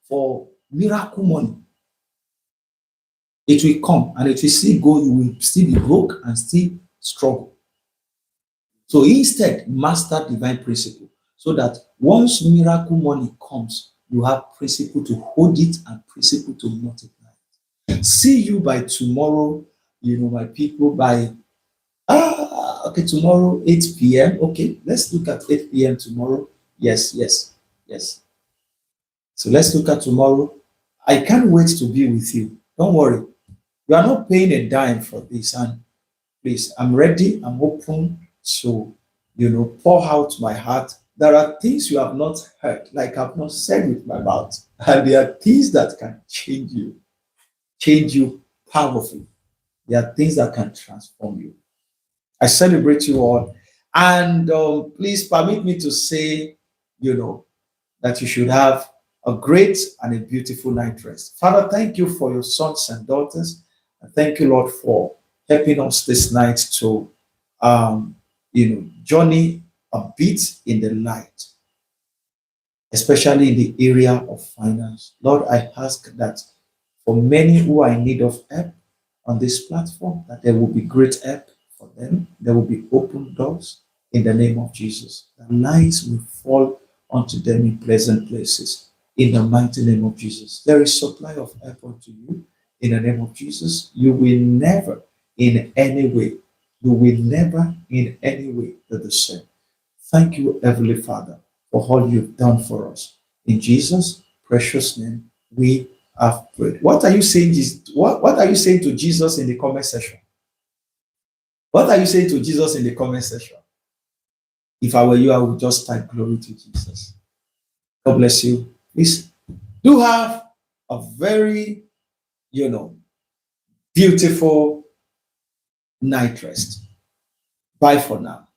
for miracle money. It will come and it will still go. You will still be broke and still struggle. So instead, master divine principle so that once miracle money comes, you have principle to hold it and principle to multiply. See you by tomorrow, my people, by tomorrow 8 p.m. Okay, let's look at 8 p.m. tomorrow. Yes. So let's look at tomorrow. I can't wait to be with you. Don't worry. You are not paying a dime for this. And please, I'm ready. I'm open to, pour out my heart. There are things you have not heard, like I've not said with my mouth. And there are things that can change you powerfully. There are things that can transform you. I celebrate you all. And please permit me to say, that you should have a great and a beautiful night rest. Father, thank you for your sons and daughters. And thank you, Lord, for helping us this night to, journey a bit in the light, especially in the area of finance. Lord, I ask that for many who are in need of help on this platform, that there will be great help for them. There will be open doors in the name of Jesus. The lines will fall onto them in pleasant places in the mighty name of Jesus. There is supply of help unto you in the name of Jesus. You will never in any way be the same. Thank you, Heavenly Father, for all you've done for us. In Jesus' precious name, we have prayed. What are you saying? What are you saying to Jesus in the comment section? What are you saying to Jesus in the comment section? If I were you, I would just type glory to Jesus. God bless you. Please do have a very, beautiful night rest. Bye for now.